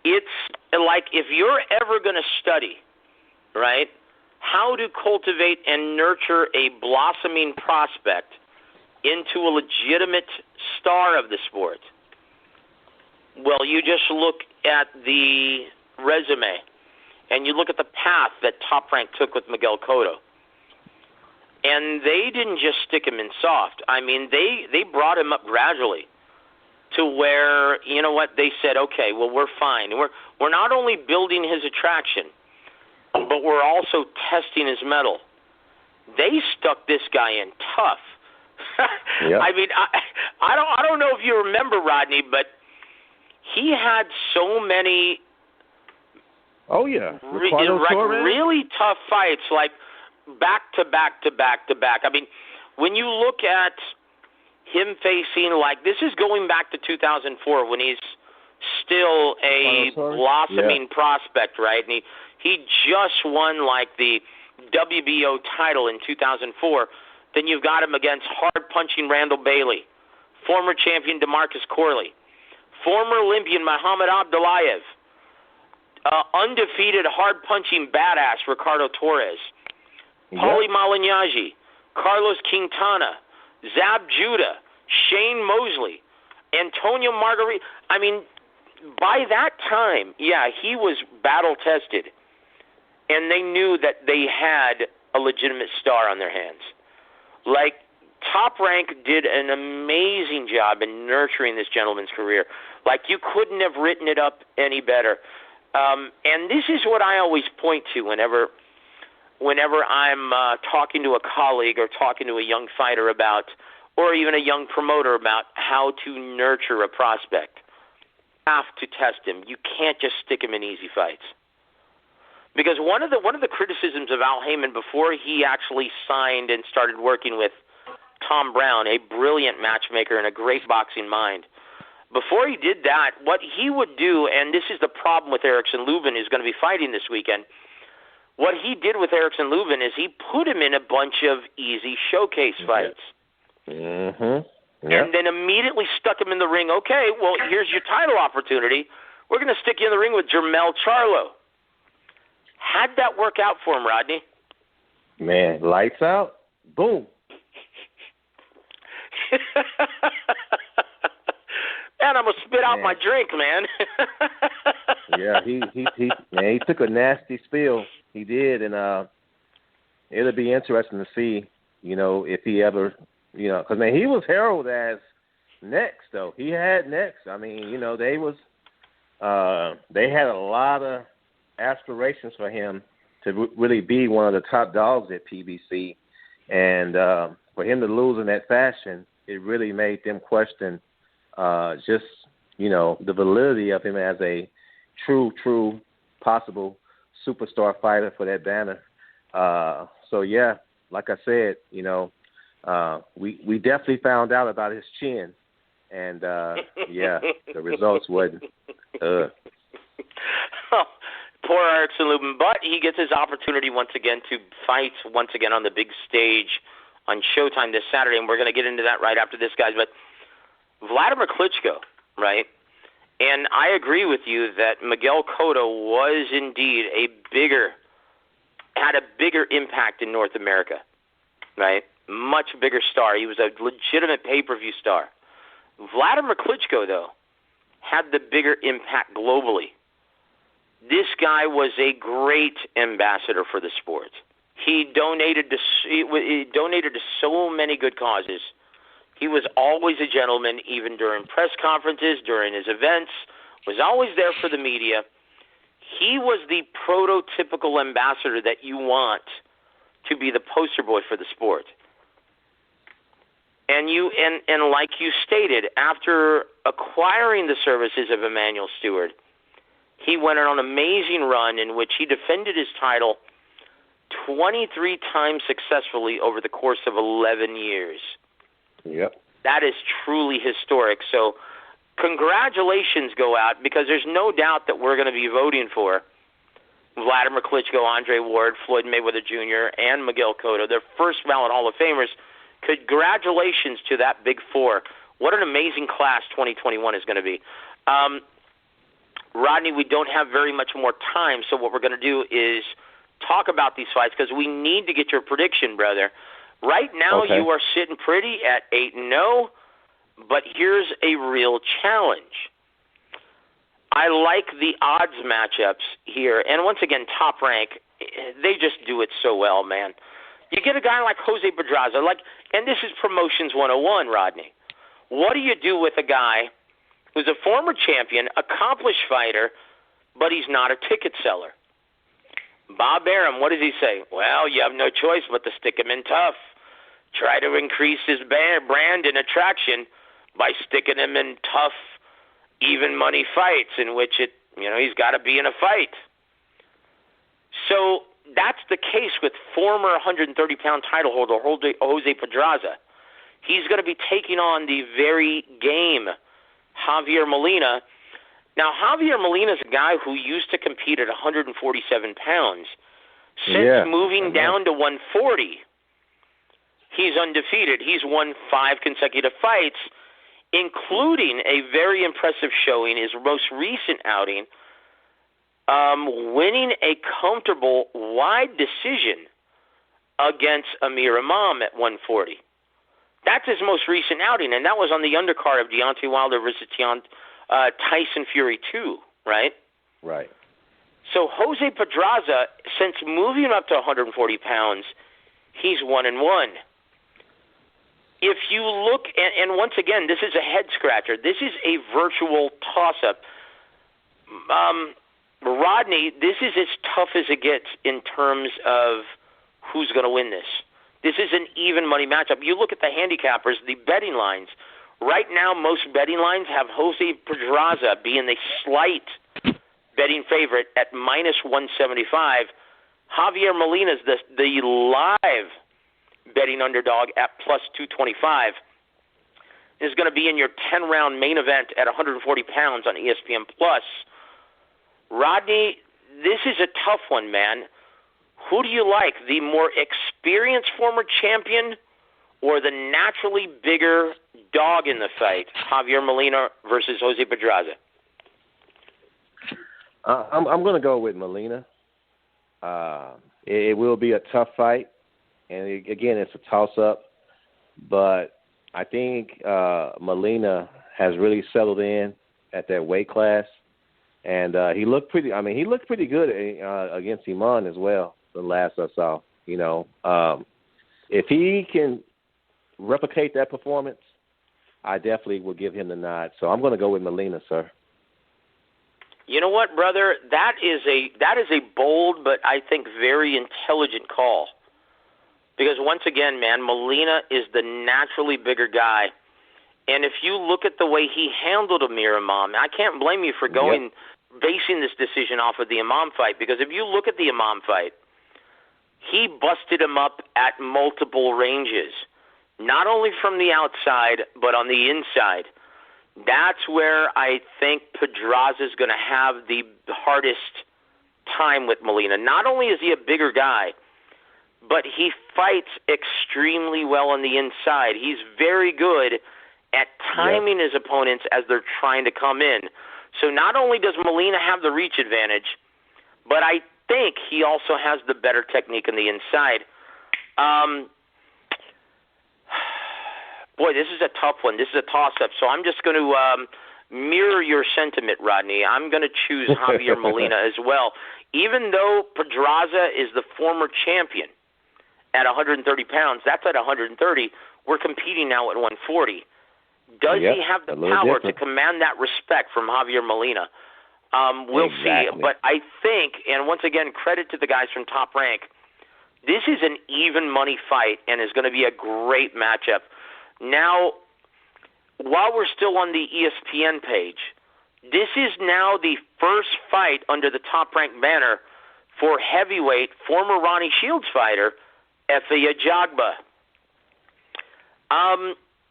It's like if you're ever going to study, right, how to cultivate and nurture a blossoming prospect into a legitimate star of the sport, well, you just look at the resume and you look at the path that Top Rank took with Miguel Cotto. And they didn't just stick him in soft. I mean, they brought him up gradually to where, they said, okay, well, we're fine. We're not only building his attraction, but we're also testing his mettle. They stuck this guy in tough. Yep. I mean, I don't know if you remember, Rodney, but he had so many really tough fights, like back to back to back to back. I mean, when you look at him facing, like, this is going back to 2004 when he's still a blossoming prospect, right? And he just won, like, the WBO title in 2004. Then you've got him against hard-punching Randall Bailey, former champion DeMarcus Corley, former Olympian Muhammad Abdullayev, undefeated hard-punching badass Ricardo Torres, Paulie Malignaggi, Carlos Quintana, Zab Judah, Shane Mosley, Antonio Margarita. I mean, by that time, he was battle-tested, and they knew that they had a legitimate star on their hands. Like, Top Rank did an amazing job in nurturing this gentleman's career. Like, you couldn't have written it up any better. And this is what I always point to whenever I'm talking to a colleague or talking to a young fighter about, or even a young promoter about how to nurture a prospect. You have to test him. You can't just stick him in easy fights. Because one of the criticisms of Al Heyman before he actually signed and started working with Tom Brown, a brilliant matchmaker and a great boxing mind, before he did that, what he would do, and this is the problem with Erickson Lubin, who's going to be fighting this weekend, what he did with Erickson Lubin is he put him in a bunch of easy showcase fights. Mm-hmm. Yep. And then immediately stuck him in the ring. Okay, well, here's your title opportunity. We're going to stick you in the ring with Jermell Charlo. How'd that work out for him, Rodney? Man, lights out. Boom. Man, I'm going to spit out my drink, man. Yeah, he took a nasty spill. He did, and it'll be interesting to see, if he ever, because, man, he was heralded as next, though. He had next. I mean, they had a lot of aspirations for him to really be one of the top dogs at PBC, and for him to lose in that fashion, it really made them question just, the validity of him as a true possible superstar fighter for that banner. So, yeah, like I said, we definitely found out about his chin. And, the results wasn't. Poor Erickson Lubin, but he gets his opportunity once again to fight once again on the big stage on Showtime this Saturday, and we're going to get into that right after this, guys. But Vladimir Klitschko, right? And I agree with you that Miguel Cotto was indeed had a bigger impact in North America, right? Much bigger star. He was a legitimate pay-per-view star. Vladimir Klitschko, though, had the bigger impact globally. This guy was a great ambassador for the sport. He donated to so many good causes. He was always a gentleman, even during press conferences, during his events, was always there for the media. He was the prototypical ambassador that you want to be the poster boy for the sport. And like you stated, after acquiring the services of Emmanuel Stewart, he went on an amazing run in which he defended his title 23 times successfully over the course of 11 years. Yep. That is truly historic. So congratulations go out, because there's no doubt that we're going to be voting for Vladimir Klitschko, Andre Ward, Floyd Mayweather Jr., and Miguel Cotto. They're first ballot Hall of Famers. Congratulations to that big four. What an amazing class 2021 is going to be. Rodney, we don't have very much more time, so what we're going to do is talk about these fights, because we need to get your prediction, brother. Right now, okay, you are sitting pretty at 8-0, but here's a real challenge. I like the odds matchups here, and once again, Top Rank, they just do it so well, man. You get a guy like Jose Pedraza, and this is Promotions 101, Rodney. What do you do with a guy who's a former champion, accomplished fighter, but he's not a ticket seller? Bob Arum, what does he say? Well, you have no choice but to stick him in tough. Try to increase his brand and attraction by sticking him in tough, even money fights in which he's got to be in a fight. So that's the case with former 130-pound title holder Jose Pedraza. He's going to be taking on the very game Javier Molina. Now, Javier Molina is a guy who used to compete at 147 pounds. Since moving down to 140, he's undefeated. He's won 5 consecutive fights, including a very impressive showing, his most recent outing, winning a comfortable wide decision against Amir Imam at 140. That's his most recent outing, and that was on the undercard of Deontay Wilder versus Tyson Fury 2, right? Right. So Jose Pedraza, since moving up to 140 pounds, he's 1-1. If you look, and once again, this is a head-scratcher. This is a virtual toss-up. Rodney, this is as tough as it gets in terms of who's going to win this. This is an even money matchup. You look at the handicappers, the betting lines. Right now, most betting lines have Jose Pedraza being the slight betting favorite at minus 175. Javier Molina is the live betting underdog at plus 225. Is going to be in your 10-round main event at 140 pounds on ESPN+. Rodney, this is a tough one, man. Who do you like, the more experienced former champion or the naturally bigger dog in the fight, Javier Molina versus Jose Pedraza? I'm going to go with Molina. It will be a tough fight, and again, it's a toss-up. But I think Molina has really settled in at that weight class, and he looked pretty. I mean, he looked pretty good against Iman as well. The last I saw, if he can replicate that performance, I definitely will give him the nod. So I'm going to go with Molina, sir. You know what, brother? That is a bold but I think very intelligent call. Because once again, man, Molina is the naturally bigger guy. And if you look at the way he handled Amir Imam, I can't blame you for basing this decision off of the Imam fight. Because if you look at the Imam fight, he busted him up at multiple ranges, not only from the outside, but on the inside. That's where I think Pedraza is going to have the hardest time with Molina. Not only is he a bigger guy, but he fights extremely well on the inside. He's very good at timing his opponents as they're trying to come in. So not only does Molina have the reach advantage, but I think he also has the better technique on the inside. Boy, this is a tough one. This is a toss-up. So I'm just going to mirror your sentiment, Rodney. I'm going to choose Javier Molina as well. Even though Pedraza is the former champion at 130 pounds, that's at 130. We're competing now at 140. Does he have the power to command that respect from Javier Molina? We'll see. But I think, and once again, credit to the guys from Top Rank, this is an even money fight and is going to be a great matchup. Now, while we're still on the ESPN page, this is now the first fight under the Top Rank banner for heavyweight former Ronnie Shields fighter, Efe Ajagba.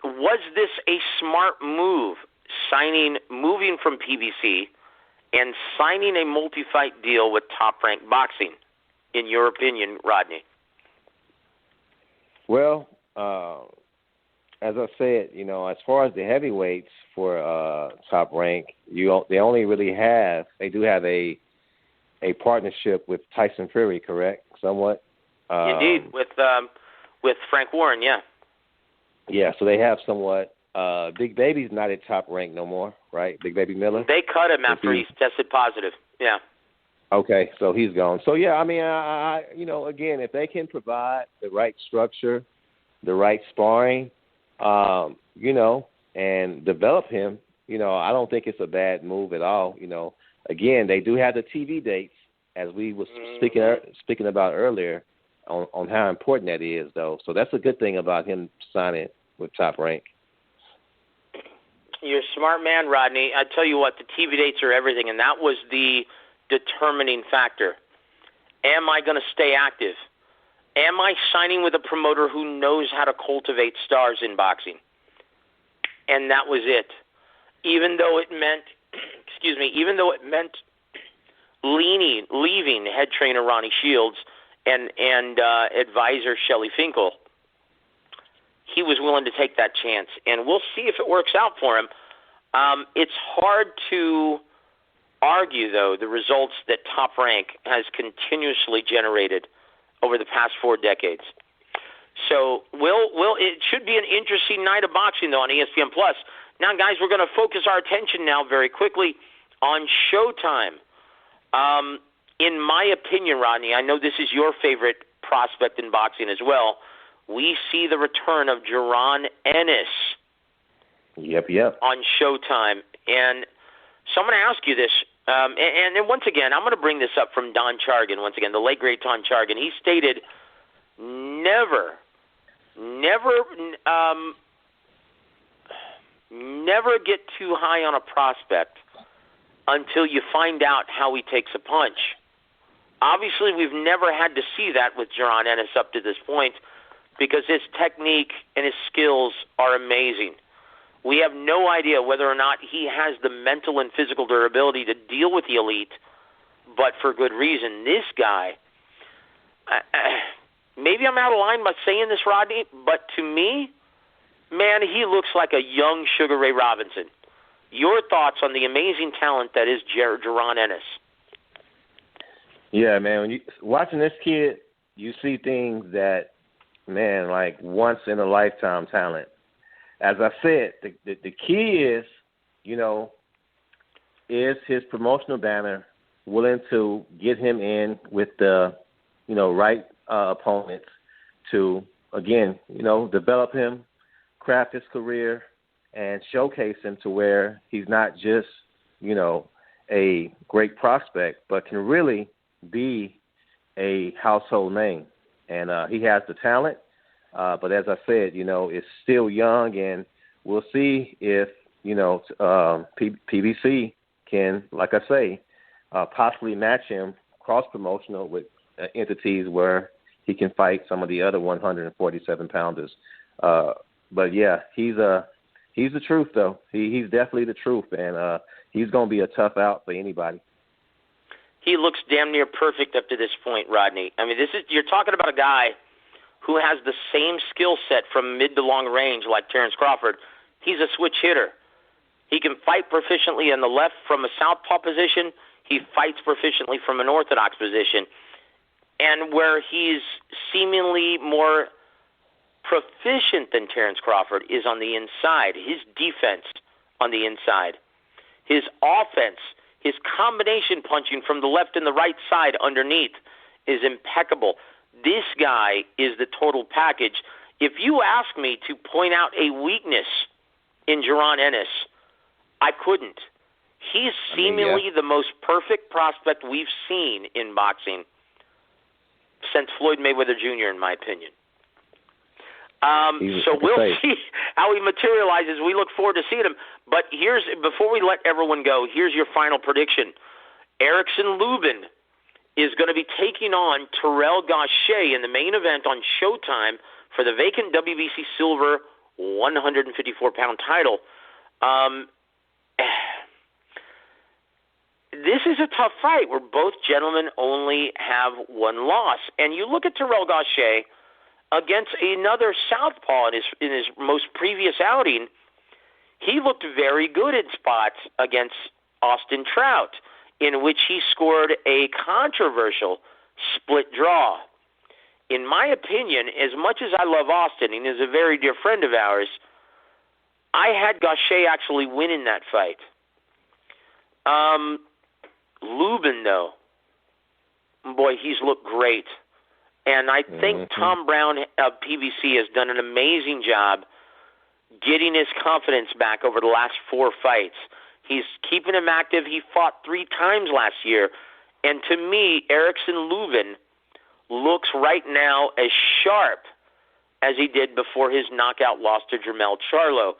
Was this a smart move, moving from PBC and signing a multi-fight deal with Top Rank Boxing, in your opinion, Rodney? Well, as I said, as far as the heavyweights for Top Rank, they only really they do have a partnership with Tyson Fury, correct? Somewhat. Indeed, with Frank Warren, yeah. Yeah, so they have somewhat. Big Baby's not at Top Rank no more, right? Big Baby Miller. They cut him after he tested positive. Yeah. Okay, so he's gone. So yeah, I mean, I again, if they can provide the right structure, the right sparring, and develop him, I don't think it's a bad move at all. Again, they do have the TV dates, as we was speaking about earlier, on how important that is, though. So that's a good thing about him signing with Top Rank. You're a smart man, Rodney. I tell you what, the TV dates are everything, and that was the determining factor. Am I going to stay active? Am I signing with a promoter who knows how to cultivate stars in boxing? And that was it. Even though it meant, leaving head trainer Ronnie Shields and advisor Shelley Finkel, he was willing to take that chance. And we'll see if it works out for him. It's hard to argue, though, the results that Top Rank has continuously generated over the past 4 decades. So it should be an interesting night of boxing, though, on ESPN+. Now, guys, we're going to focus our attention now very quickly on Showtime. In my opinion, Rodney, I know this is your favorite prospect in boxing as well, we see the return of Jaron Ennis. Yep. On Showtime. And so I'm going to ask you this. And once again, I'm going to bring this up from Don Chargan, once again, the late, great Don Chargan. He stated, never get too high on a prospect until you find out how he takes a punch. Obviously, we've never had to see that with Jaron Ennis up to this point because his technique and his skills are amazing. We have no idea whether or not he has the mental and physical durability to deal with the elite, but for good reason. This guy, maybe I'm out of line by saying this, Rodney, but to me, man, he looks like a young Sugar Ray Robinson. Your thoughts on the amazing talent that is Jaron Ennis? Yeah, man, when you watching this kid, you see things that, man, like once-in-a-lifetime talent. As I said, the key is, is his promotional banner willing to get him in with the, right opponents to, again, develop him, craft his career, and showcase him to where he's not just, a great prospect, but can really be a household name. And he has the talent. But as I said, it's still young, and we'll see if, PBC can, like I say, possibly match him cross-promotional with entities where he can fight some of the other 147-pounders. But, yeah, he's the truth, though. He's definitely the truth, and he's going to be a tough out for anybody. He looks damn near perfect up to this point, Rodney. I mean, you're talking about a guy who has the same skill set from mid to long range like Terrence Crawford. He's a switch hitter. He can fight proficiently in the left from a southpaw position. He fights proficiently from an orthodox position. And where he's seemingly more proficient than Terrence Crawford is on the inside, his defense on the inside. His offense, his combination punching from the left and the right side underneath is impeccable. This guy is the total package. If you ask me to point out a weakness in Jaron Ennis, I couldn't. He's seemingly the most perfect prospect we've seen in boxing since Floyd Mayweather Jr., in my opinion. So we'll see how he materializes. We look forward to seeing him. But before we let everyone go, here's your final prediction. Erickson Lubin is going to be taking on Terrell Gausha in the main event on Showtime for the vacant WBC Silver 154-pound title. This is a tough fight where both gentlemen only have one loss. And you look at Terrell Gausha against another southpaw in his most previous outing, he looked very good in spots against Austin Trout, in which he scored a controversial split draw. In my opinion, as much as I love Austin, and he's a very dear friend of ours, I had Gausha actually winning that fight. Lubin, though, boy, he's looked great. And I think Tom Brown of PBC has done an amazing job getting his confidence back over the last 4 fights. He's keeping him active. He fought 3 times last year. And to me, Erickson Lubin looks right now as sharp as he did before his knockout loss to Jermell Charlo.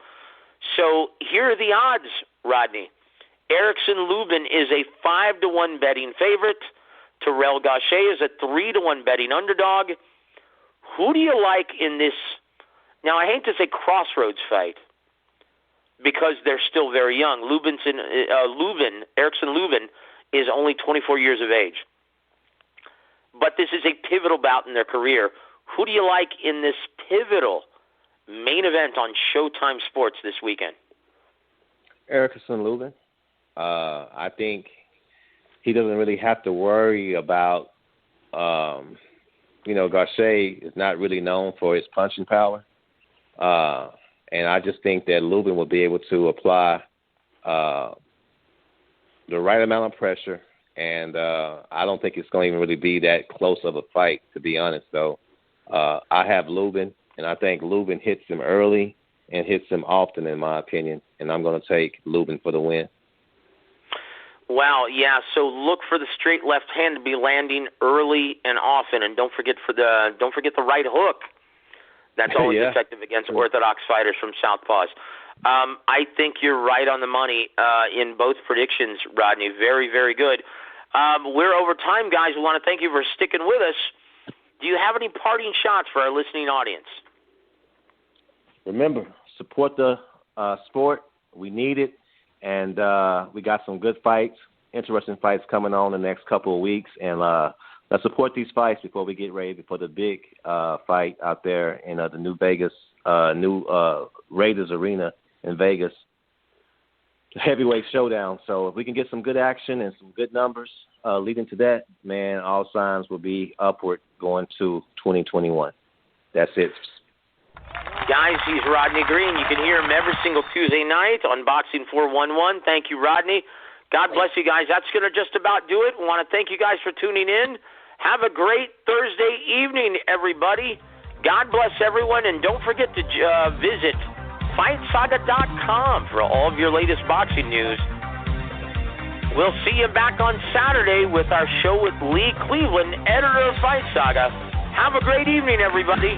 So here are the odds, Rodney. Erickson Lubin is a 5-1 betting favorite. Terrell Gausha is a 3-1 betting underdog. Who do you like in this? Now, I hate to say crossroads fight because they're still very young. Erickson Lubin is only 24 years of age. But this is a pivotal bout in their career. Who do you like in this pivotal main event on Showtime Sports this weekend? Erickson Lubin. I think he doesn't really have to worry about, Gausha is not really known for his punching power. And I just think that Lubin will be able to apply the right amount of pressure. And I don't think it's going to even really be that close of a fight, to be honest, though. I have Lubin, and I think Lubin hits him early and hits him often, in my opinion. And I'm going to take Lubin for the win. Wow, yeah. So look for the straight left hand to be landing early and often, and don't forget the right hook. That's always effective against orthodox fighters from southpaws. I think you're right on the money in both predictions, Rodney. Very, very good. We're over time, guys. We want to thank you for sticking with us. Do you have any parting shots for our listening audience? Remember, support the sport. We need it. And we got some good fights, interesting fights coming on the next couple of weeks. And let's support these fights before we get ready for the big fight out there in the new Raiders Arena in Vegas, the heavyweight showdown. So if we can get some good action and some good numbers leading to that, man, all signs will be upward going to 2021. That's it. Guys, he's Rodney Green. You can hear him every single Tuesday night on Boxing 411. Thank you, Rodney. God bless you guys. That's going to just about do it. We want to thank you guys for tuning in. Have a great Thursday evening, everybody. God bless everyone, and don't forget to visit FightSaga.com for all of your latest boxing news. We'll see you back on Saturday with our show with Lee Cleveland, editor of Fight Saga. Have a great evening, everybody.